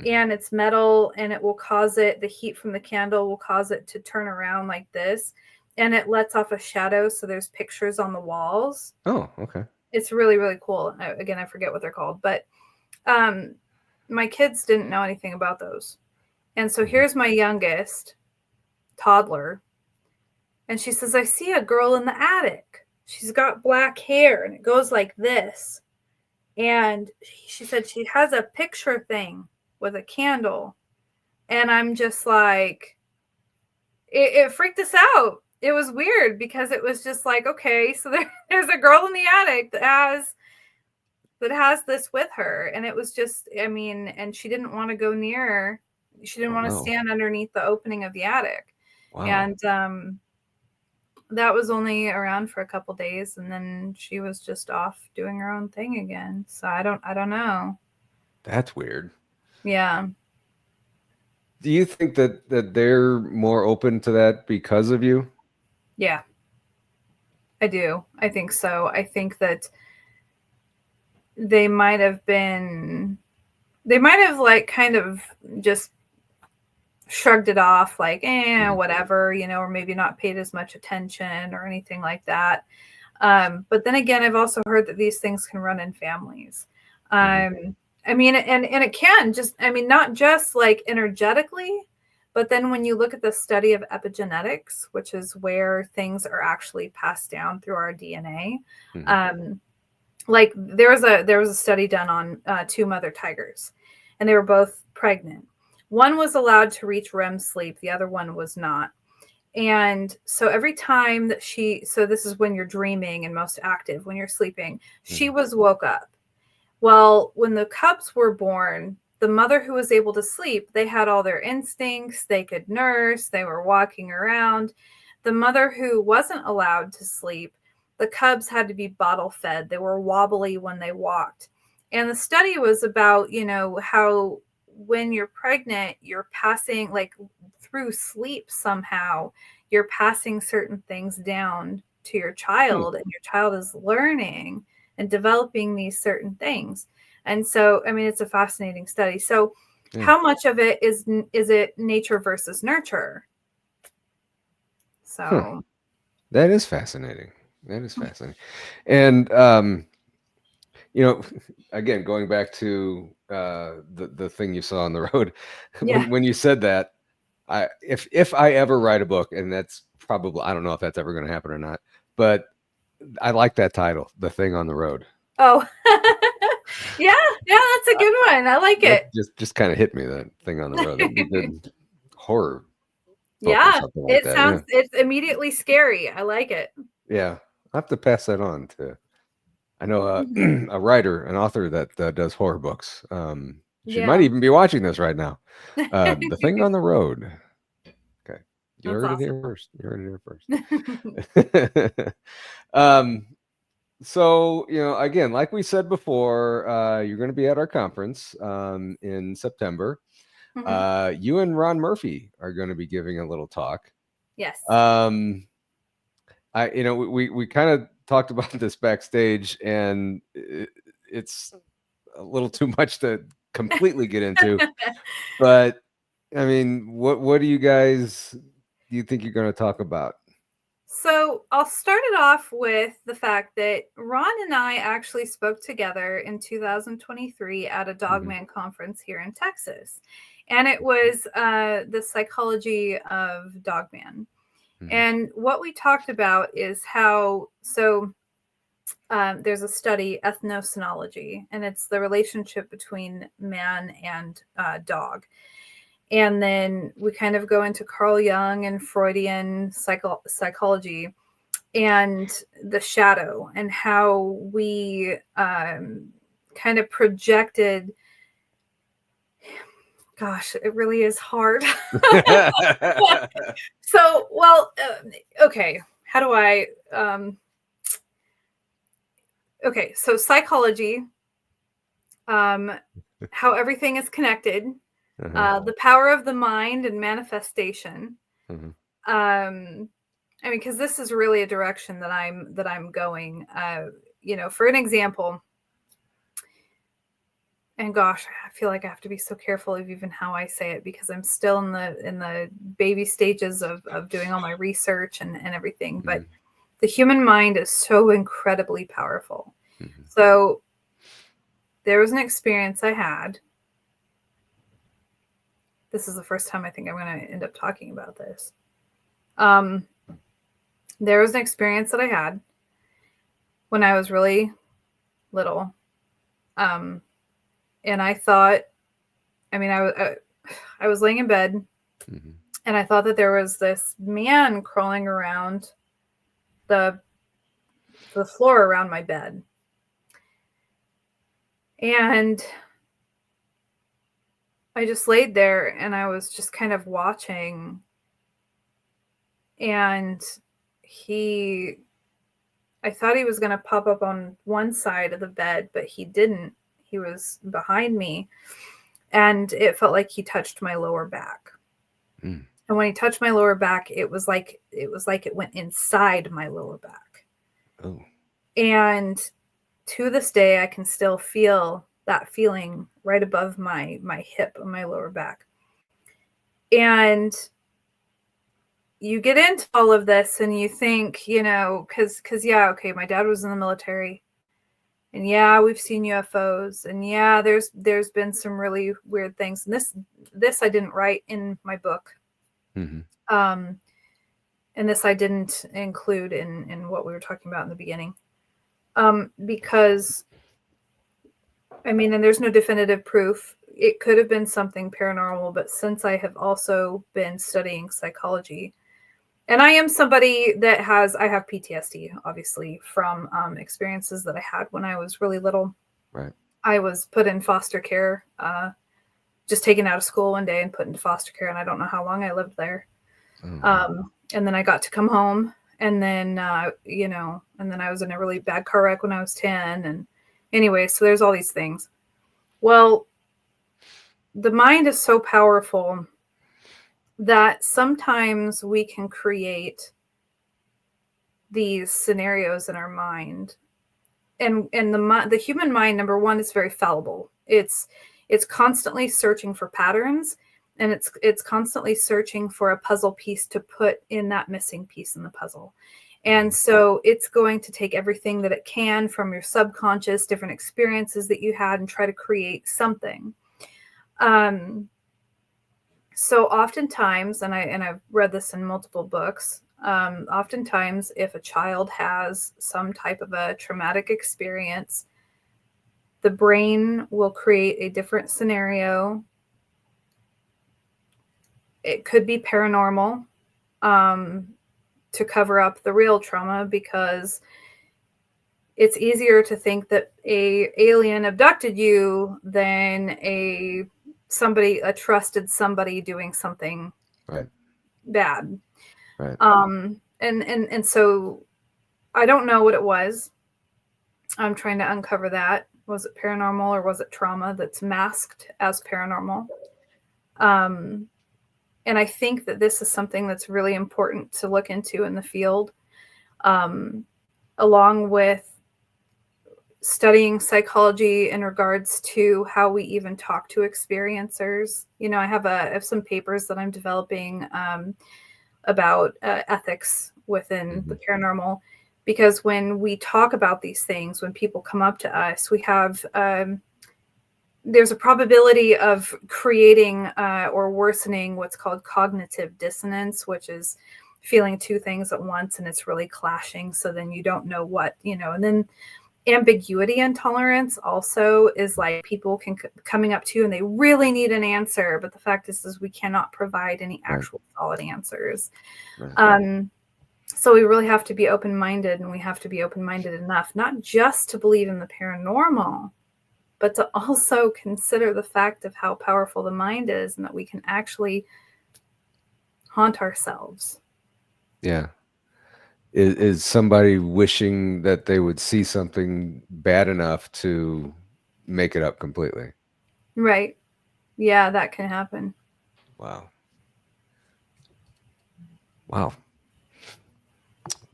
and it's metal, and it will cause the heat from the candle will cause it to turn around like this, and it lets off a shadow, so there's pictures on the walls. Oh, okay. It's really, really cool. Again, I forget what they're called, but my kids didn't know anything about those. And so here's my youngest toddler, and she says, I see a girl in the attic. She's got black hair and it goes like this. And she said she has a picture thing with a candle. And I'm just like, it freaked us out. It was weird because it was just like, okay, so there's a girl in the attic that has this with her. And it was just, I mean, and she didn't want to go near, she didn't want to stand underneath the opening of the attic. Wow. And that was only around for a couple days, and then she was just off doing her own thing again. So I don't know. That's weird. Yeah. Do you think that they're more open to that because of you? Yeah. I do. I think so. I think that they might have like kind of just shrugged it off, like, whatever, or maybe not paid as much attention or anything like that. But then again, I've also heard that these things can run in families. I mean, and it can just, I mean, not just like energetically, but then when you look at the study of epigenetics, which is where things are actually passed down through our DNA. Like there was a study done on 2 mother tigers, and they were both pregnant. One was allowed to reach REM sleep. The other one was not. And so every time that so this is when you're dreaming and most active, when you're sleeping, she was woke up. Well, when the cubs were born, the mother who was able to sleep, they had all their instincts. They could nurse. They were walking around. The mother who wasn't allowed to sleep, the cubs had to be bottle fed. They were wobbly when they walked. And the study was about, how when you're pregnant, you're passing, like through sleep somehow, you're passing certain things down to your child, and your child is learning and developing these certain things. And so, I mean, it's a fascinating study. So how much of it is it nature versus nurture? So that is fascinating. That is fascinating. And again, going back to the thing you saw on the road, when you said that, if I ever write a book, and that's probably, I don't know if that's ever going to happen or not, but I like that title, The Thing on the Road. Oh, yeah, that's a good one. I like it. Just kind of hit me, that Thing on the Road. That'd be good horror. Yeah, like it sounds, it's immediately scary. I like it. Yeah, I have to pass that on to, I know a writer, an author that does horror books. She might even be watching this right now. The Thing on the Road. Okay, you heard it here first. You heard it here first. So, again, like we said before, you're going to be at our conference in September. You and Ron Murphy are going to be giving a little talk. Yes. We kind of talked about this backstage, and it's a little too much to completely get into. But I mean, what do you think you're going to talk about? So I'll start it off with the fact that Ron and I actually spoke together in 2023 at a Dogman conference here in Texas. And it was the psychology of Dogman. And what we talked about is how, there's a study, ethnocenology, and it's the relationship between man and dog. And then we kind of go into Carl Jung and Freudian psychology and the shadow, and how we kind of projected. Gosh, it really is hard. So, well, okay. How do I? Okay, so psychology, how everything is connected. The power of the mind and manifestation. I mean, because this is really a direction that I'm going. For an example, and gosh, I feel like I have to be so careful of even how I say it, because I'm still in the baby stages of doing all my research and everything. But the human mind is so incredibly powerful. Mm-hmm. So there was an experience I had. This is the first time I think I'm going to end up talking about this. There was an experience that I had when I was really little. And I thought, I mean, I was laying in bed, Mm-hmm. and I thought that there was this man crawling around the floor around my bed. And I just laid there and I was just kind of watching. And I thought he was going to pop up on one side of the bed, but he didn't. He was behind me, and it felt like he touched my lower back. Mm. And when he touched my lower back, it was like it went inside my lower back. Oh. And to this day, I can still feel that feeling right above my hip on my lower back. And you get into all of this and you think, you know, because yeah, okay, my dad was in the military, and yeah, we've seen UFOs, and yeah, there's been some really weird things. And this I didn't write in my book. Mm-hmm. And this I didn't include in what we were talking about in the beginning. Because I mean, and there's no definitive proof. It could have been something paranormal, but since I have also been studying psychology, and I am somebody that I have PTSD, obviously, from experiences that I had when I was really little. Right. I was put in foster care, just taken out of school one day and put into foster care, and I don't know how long I lived there. Oh. And then I got to come home, and then, you know, and then I was in a really bad car wreck when I was 10. And anyway, so there's all these things. Well, the mind is so powerful that sometimes we can create these scenarios in our mind. And the human mind, number one, is very fallible. It's constantly searching for patterns, and it's constantly searching for a puzzle piece to put in that missing piece in the puzzle. And so it's going to take everything that it can from your subconscious, different experiences that you had, and try to create something. So oftentimes, and I've read this in multiple books, oftentimes if a child has some type of a traumatic experience, the brain will create a different scenario. It could be paranormal, to cover up the real trauma, because it's easier to think that a alien abducted you than a trusted somebody doing something Right. bad. Right. And so I don't know what it was. I'm trying to uncover that. Was it paranormal, or was it trauma that's masked as paranormal? And I think that this is something that's really important to look into in the field, along with studying psychology in regards to how we even talk to experiencers. You know, I have some papers that I'm developing about ethics within the paranormal, because when we talk about these things, when people come up to us, we have there's a probability of creating or worsening what's called cognitive dissonance, which is feeling two things at once and it's really clashing. So then you don't know what, you know. And then ambiguity intolerance also is like people coming up to you and they really need an answer, but the fact is we cannot provide any actual solid answers. Right. So we really have to be open-minded, and we have to be open-minded enough not just to believe in the paranormal, but to also consider the fact of how powerful the mind is, and that we can actually haunt ourselves. Yeah. Is somebody wishing that they would see something bad enough to make it up completely? Right. Yeah, that can happen. Wow. Wow.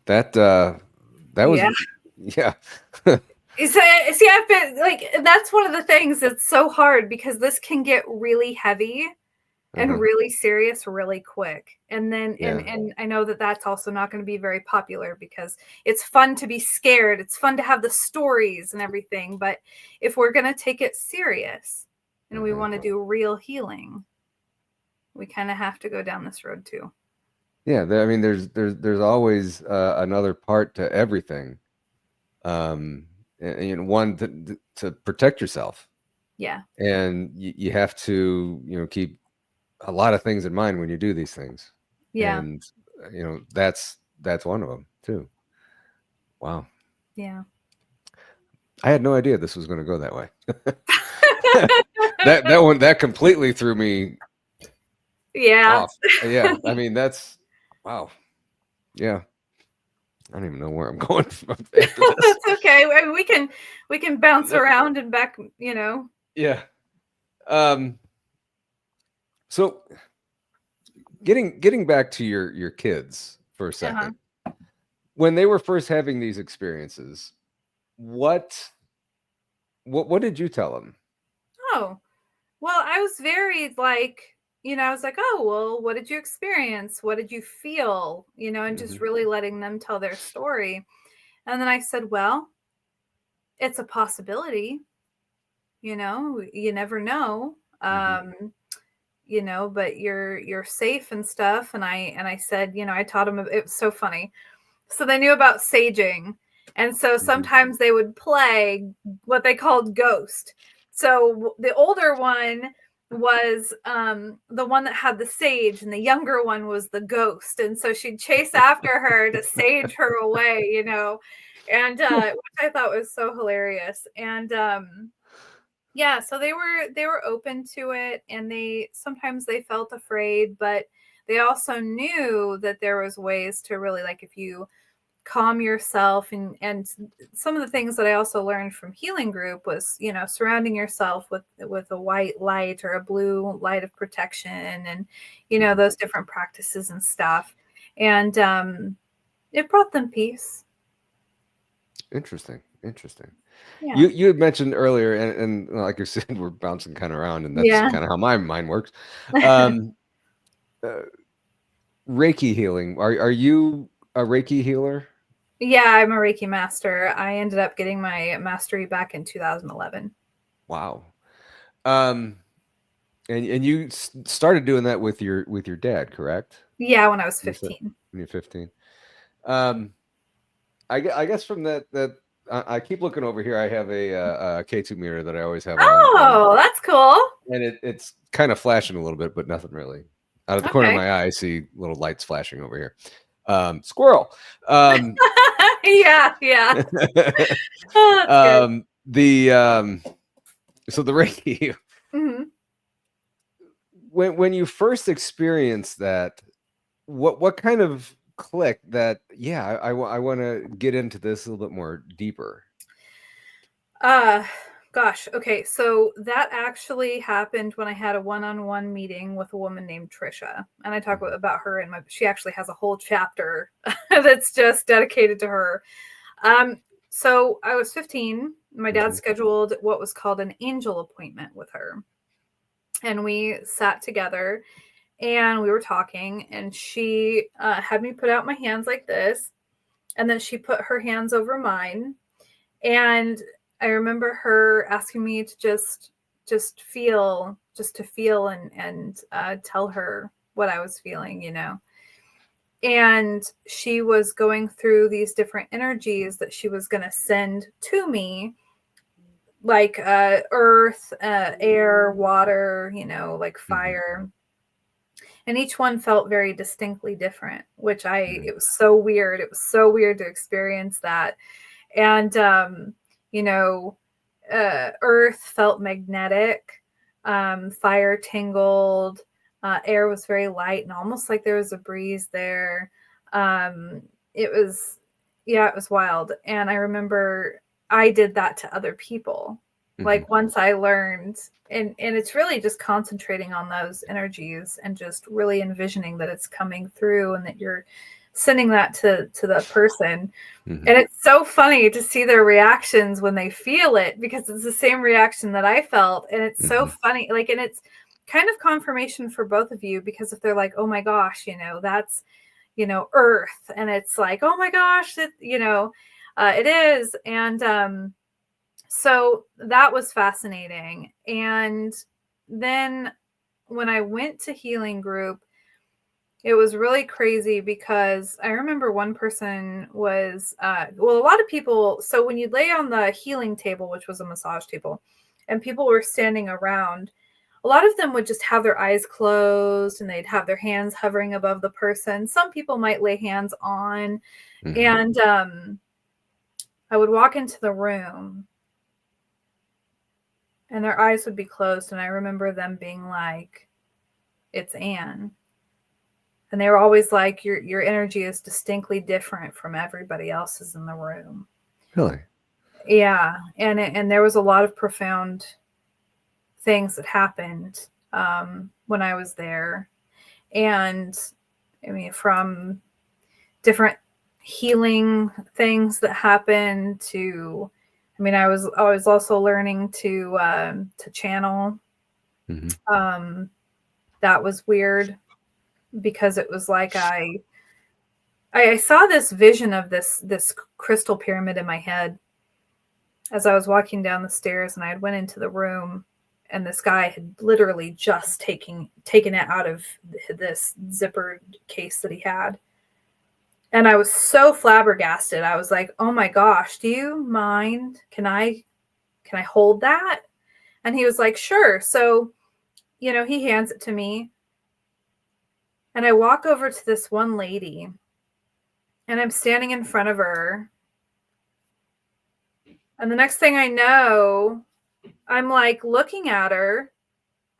That was, yeah. See, I've been like, that's one of the things that's so hard, because this can get really heavy. and really serious really quick. And then Yeah. and I know that that's also not going to be very popular because it's fun to be scared, it's fun to have the stories and everything, but if we're going to take it serious and we want to do real healing, we kind of have to go down this road too. Yeah, I mean, there's always another part to everything. And, one to protect yourself. Yeah. And you have to, keep a lot of things in mind when you do these things. Yeah. And that's one of them too. Wow. Yeah. I had no idea this was going to go that way. that completely threw me off. Yeah, I mean, that's wow. Yeah, I don't even know where I'm going from after this. That's okay. I mean, we can bounce around and back, Yeah. So getting back to your kids for a second. When they were first having these experiences, what did you tell them? Oh, well, I was very like, I was like, oh, well, what did you experience? What did you feel? And just really letting them tell their story. And then I said, well, it's a possibility, you never know. But you're safe and stuff. And I said, I taught them, it was so funny. So they knew about saging. And so sometimes they would play what they called ghost. So the older one was the one that had the sage, and the younger one was the ghost. And so she'd chase after her to sage her away, and which I thought was so hilarious. And yeah, so they were open to it, and sometimes they felt afraid, but they also knew that there was ways to really, like, if you calm yourself, and some of the things that I also learned from healing group was, surrounding yourself with a white light or a blue light of protection, and those different practices and stuff, and it brought them peace. Interesting. Yeah. You had mentioned earlier, and like you said, we're bouncing kind of around, and that's kind of how my mind works. Reiki healing. Are you a Reiki healer? Yeah, I'm a Reiki master. I ended up getting my mastery back in 2011. Wow. And you started doing that with your dad, correct? Yeah, when I was 15. When you're 15. I guess from that I keep looking over here. I have a K2 mirror that I always have on. Oh, that's cool. And it's kind of flashing a little bit, but nothing really. Out of the corner of my eye, I see little lights flashing over here. Squirrel. Yeah. Oh, so the Reiki. When you first experienced that, what kind of click that? Yeah, I want to get into this a little bit more deeper. Gosh. Okay. So that actually happened when I had a one-on-one meeting with a woman named Trisha. And I talk about her she actually has a whole chapter that's just dedicated to her. So I was 15. My dad scheduled what was called an angel appointment with her. And we sat together and we were talking, and she had me put out my hands like this. And then she put her hands over mine. And I remember her asking me to just feel and tell her what I was feeling, And she was going through these different energies that she was going to send to me, like earth, air, water, like fire. And each one felt very distinctly different, which it was so weird. It was so weird to experience that. And, earth felt magnetic, fire tingled, air was very light and almost like there was a breeze there. It was wild. And I remember I did that to other people. Like once I learned, and it's really just concentrating on those energies and just really envisioning that it's coming through and that you're sending that to the person. And it's so funny to see their reactions when they feel it, because it's the same reaction that I felt. And it's so funny. Like, and kind of confirmation for both of you, because if they're like, oh my gosh, that's, Earth, and it's like, oh my gosh, it is. And so that was fascinating. And then when I went to healing group, it was really crazy, because I remember one person was, a lot of people. So when you lay on the healing table, which was a massage table, and people were standing around, a lot of them would just have their eyes closed and they'd have their hands hovering above the person. Some people might lay hands on. And I would walk into the room and their eyes would be closed. And I remember them being like, it's Ann. And they were always like, your energy is distinctly different from everybody else's in the room. Really? Yeah. And there was a lot of profound things that happened when I was there. And I mean, from different healing things that happened to, I mean, I was also learning to channel. That was weird, because it was like I saw this vision of this crystal pyramid in my head as I was walking down the stairs, and I went into the room, and this guy had literally just taken it out of this zippered case that he had. And I was so flabbergasted. I was like, oh my gosh, do you mind? Can I hold that? And he was like, sure. So, he hands it to me. And I walk over to this one lady, and I'm standing in front of her. And the next thing I know, I'm like looking at her,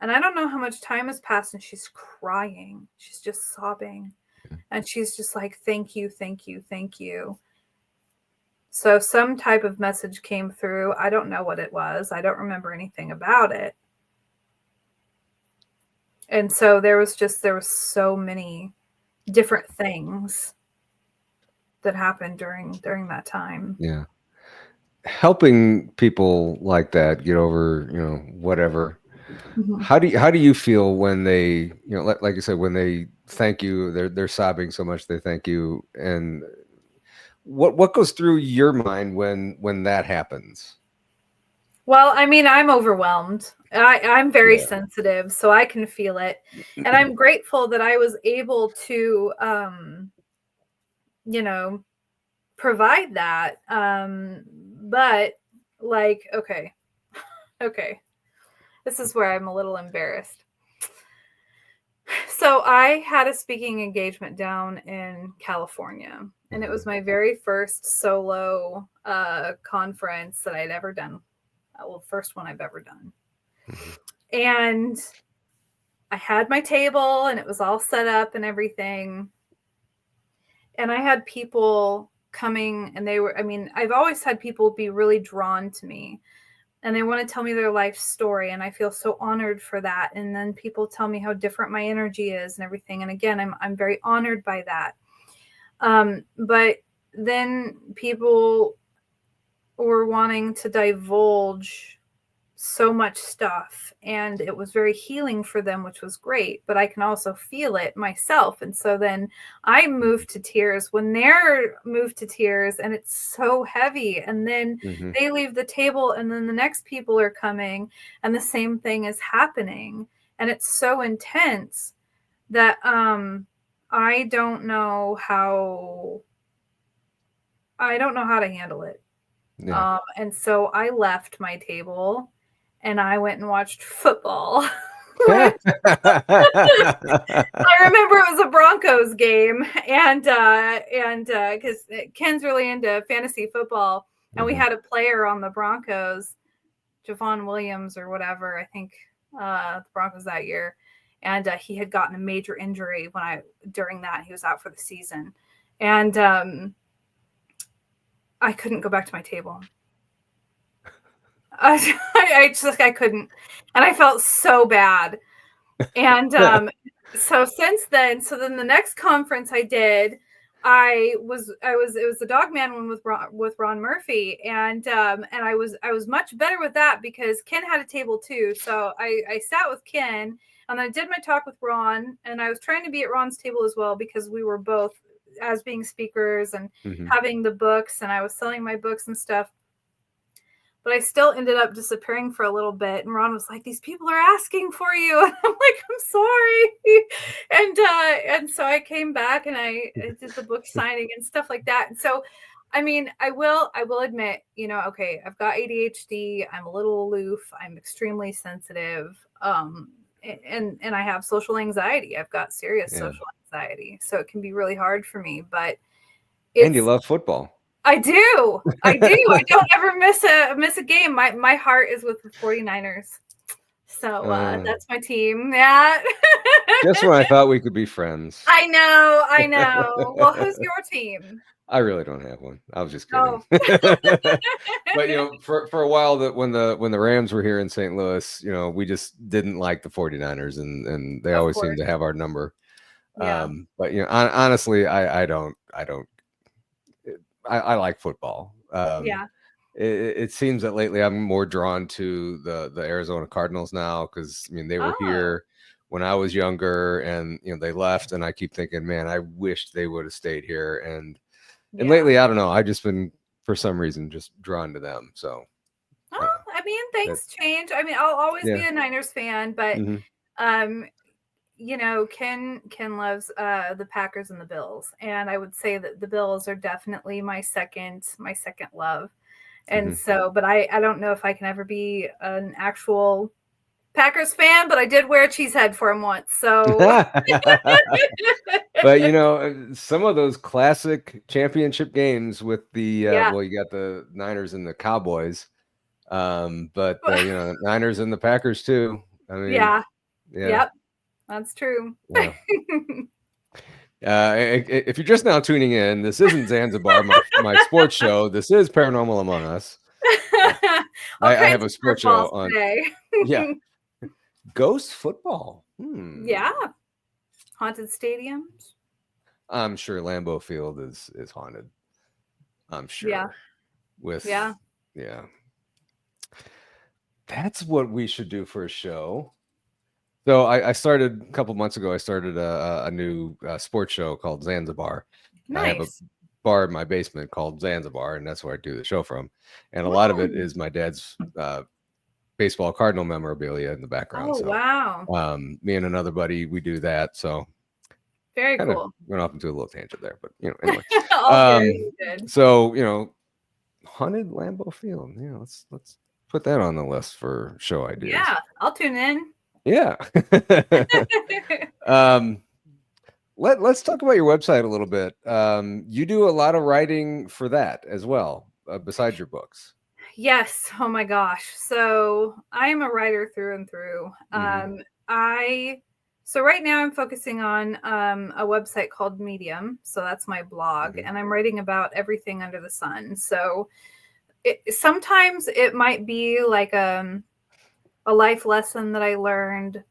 and I don't know how much time has passed, and she's crying. She's just sobbing. And she's just like, thank you, thank you, thank you. So some type of message came through. I don't know what it was. I don't remember anything about it. And so there was so many different things that happened during that time. Yeah. Helping people like that get over, whatever. How do you feel when they, like you said, when they thank you, they're sobbing so much they thank you, and what goes through your mind when that happens? Well, I mean, I'm overwhelmed. I'm very sensitive, so I can feel it. And I'm grateful that I was able to, provide that. But like, okay. This is where I'm a little embarrassed. So I had a speaking engagement down in California, and it was my very first solo conference that I'd ever done. Well, first one I've ever done. And I had my table, and it was all set up and everything. And I had people coming, and I've always had people be really drawn to me, and they want to tell me their life story. And I feel so honored for that. And then people tell me how different my energy is and everything. And again, I'm very honored by that. But then people were wanting to divulge so much stuff, and it was very healing for them, which was great, but I can also feel it myself. And so then I moved to tears when they're moved to tears, and it's so heavy. And then they leave the table, and then the next people are coming, and the same thing is happening. And it's so intense that I don't know how to handle it. And so I left my table and I went and watched football. I remember it was a Broncos game, and because Ken's really into fantasy football, and we had a player on the Broncos, Javon Williams or whatever, I think, the Broncos that year, and he had gotten a major injury during that. He was out for the season, and I couldn't go back to my table. I couldn't, and I felt so bad. And so then the next conference I did, it was the Dogman one with Ron Murphy, and I was much better with that because Ken had a table too. So I sat with Ken, And I did my talk with Ron, and I was trying to be at Ron's table as well because we were both as being speakers and having the books, and I was selling my books and stuff. But I still ended up disappearing for a little bit. And Ron was like, these people are asking for you. And I'm like, I'm sorry. And so I came back and I did the book signing and stuff like that. And so, I mean, I will admit, okay, I've got ADHD. I'm a little aloof. I'm extremely sensitive. And I have social anxiety. I've got serious social anxiety. So it can be really hard for me, but and you love football. I do. I don't ever miss a game. My heart is with the 49ers. So that's my team. Yeah. Just when I thought we could be friends. I know. Well, who's your team? I really don't have one. I was just kidding. But for a while, that when the Rams were here in St. Louis, we just didn't like the 49ers, and they always seemed to have our number. Yeah. But honestly, I don't. I like football. It seems that lately I'm more drawn to the Arizona Cardinals now, because they were here when I was younger, and they left, and I keep thinking, man, I wish they would have stayed here. And lately, I don't know, I've just been, for some reason, just drawn to them. So things change. I'll always be a Niners fan, but Ken loves the Packers and the Bills, and I would say that the Bills are definitely my second love. And so, but I don't know if I can ever be an actual Packers fan, but I did wear a cheese head for him once. So, but some of those classic championship games with the you got the Niners and the Cowboys, but Niners and the Packers too. Yep, that's true. Yeah. If you're just now tuning in, this isn't Zanzibar, my sports show. This is Paranormal Among Us. I have a sports show on today. Ghost football. Yeah, haunted stadiums. I'm sure Lambeau Field is haunted. I'm sure. Yeah. That's what we should do for a show. So I started a couple months ago. I started a new sports show called Zanzibar. Nice. I have a bar in my basement called Zanzibar, and that's where I do the show from. And a lot of it is my dad's baseball Cardinal memorabilia in the background. Oh, wow. Me and another buddy, we do that. So very cool. Went off into a little tangent there, but anyway. So haunted Lambeau Field. Yeah, let's put that on the list for show ideas. Yeah, I'll tune in. Yeah. Let's talk about your website a little bit. You do a lot of writing for that as well, besides your books. Yes. Oh my gosh. So I am a writer through and through. So right now I'm focusing on a website called Medium. So that's my blog, and I'm writing about everything under the sun. So sometimes it might be like a life lesson that I learned.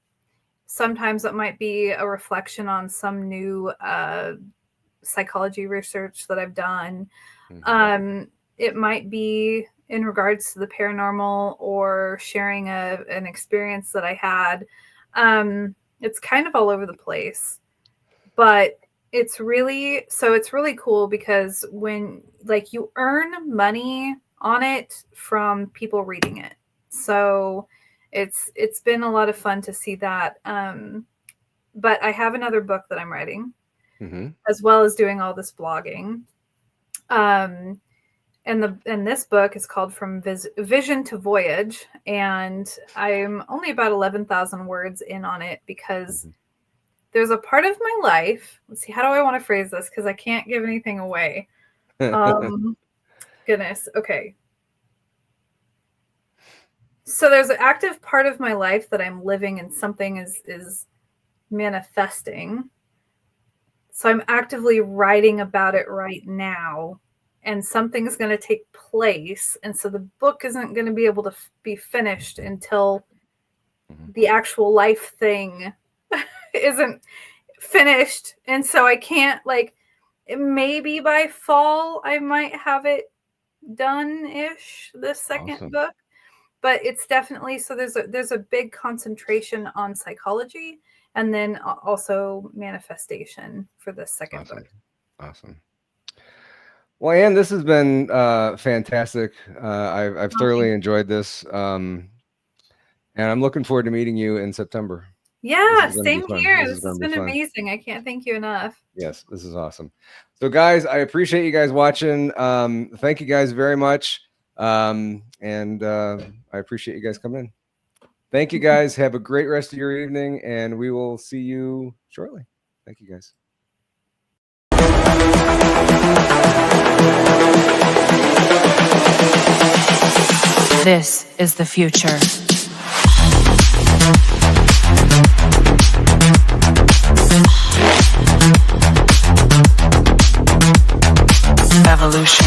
Sometimes it might be a reflection on some new psychology research that I've done. It might be in regards to the paranormal or sharing an experience that I had. It's kind of all over the place, but it's really cool because when you earn money on it from people reading it. So it's been a lot of fun to see that. But I have another book that I'm writing, as well as doing all this blogging. And this book is called From Vision to Voyage, and I'm only about 11,000 words in on it because there's a part of my life. Let's see, how do I want to phrase this? Because I can't give anything away. Goodness. Okay. So there's an active part of my life that I'm living, and something is manifesting. So I'm actively writing about it right now, and something's going to take place. And so the book isn't going to be able to be finished until the actual life thing isn't finished. And so I can't, maybe by fall I might have it done-ish, this second book. but it's definitely, so there's a big concentration on psychology, and then also manifestation for the second book. Awesome. Well, Ann, this has been fantastic. I've thoroughly enjoyed this, and I'm looking forward to meeting you in September. Yeah, same here. This has been amazing. I can't thank you enough. Yes, this is awesome. So, guys, I appreciate you guys watching. Thank you guys very much, and I appreciate you guys coming in. Thank you, guys. Have a great rest of your evening, and we will see you shortly. Thank you, guys. This is the future. Evolution.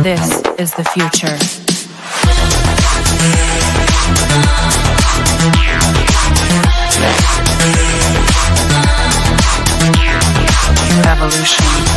This is the future. Evolution.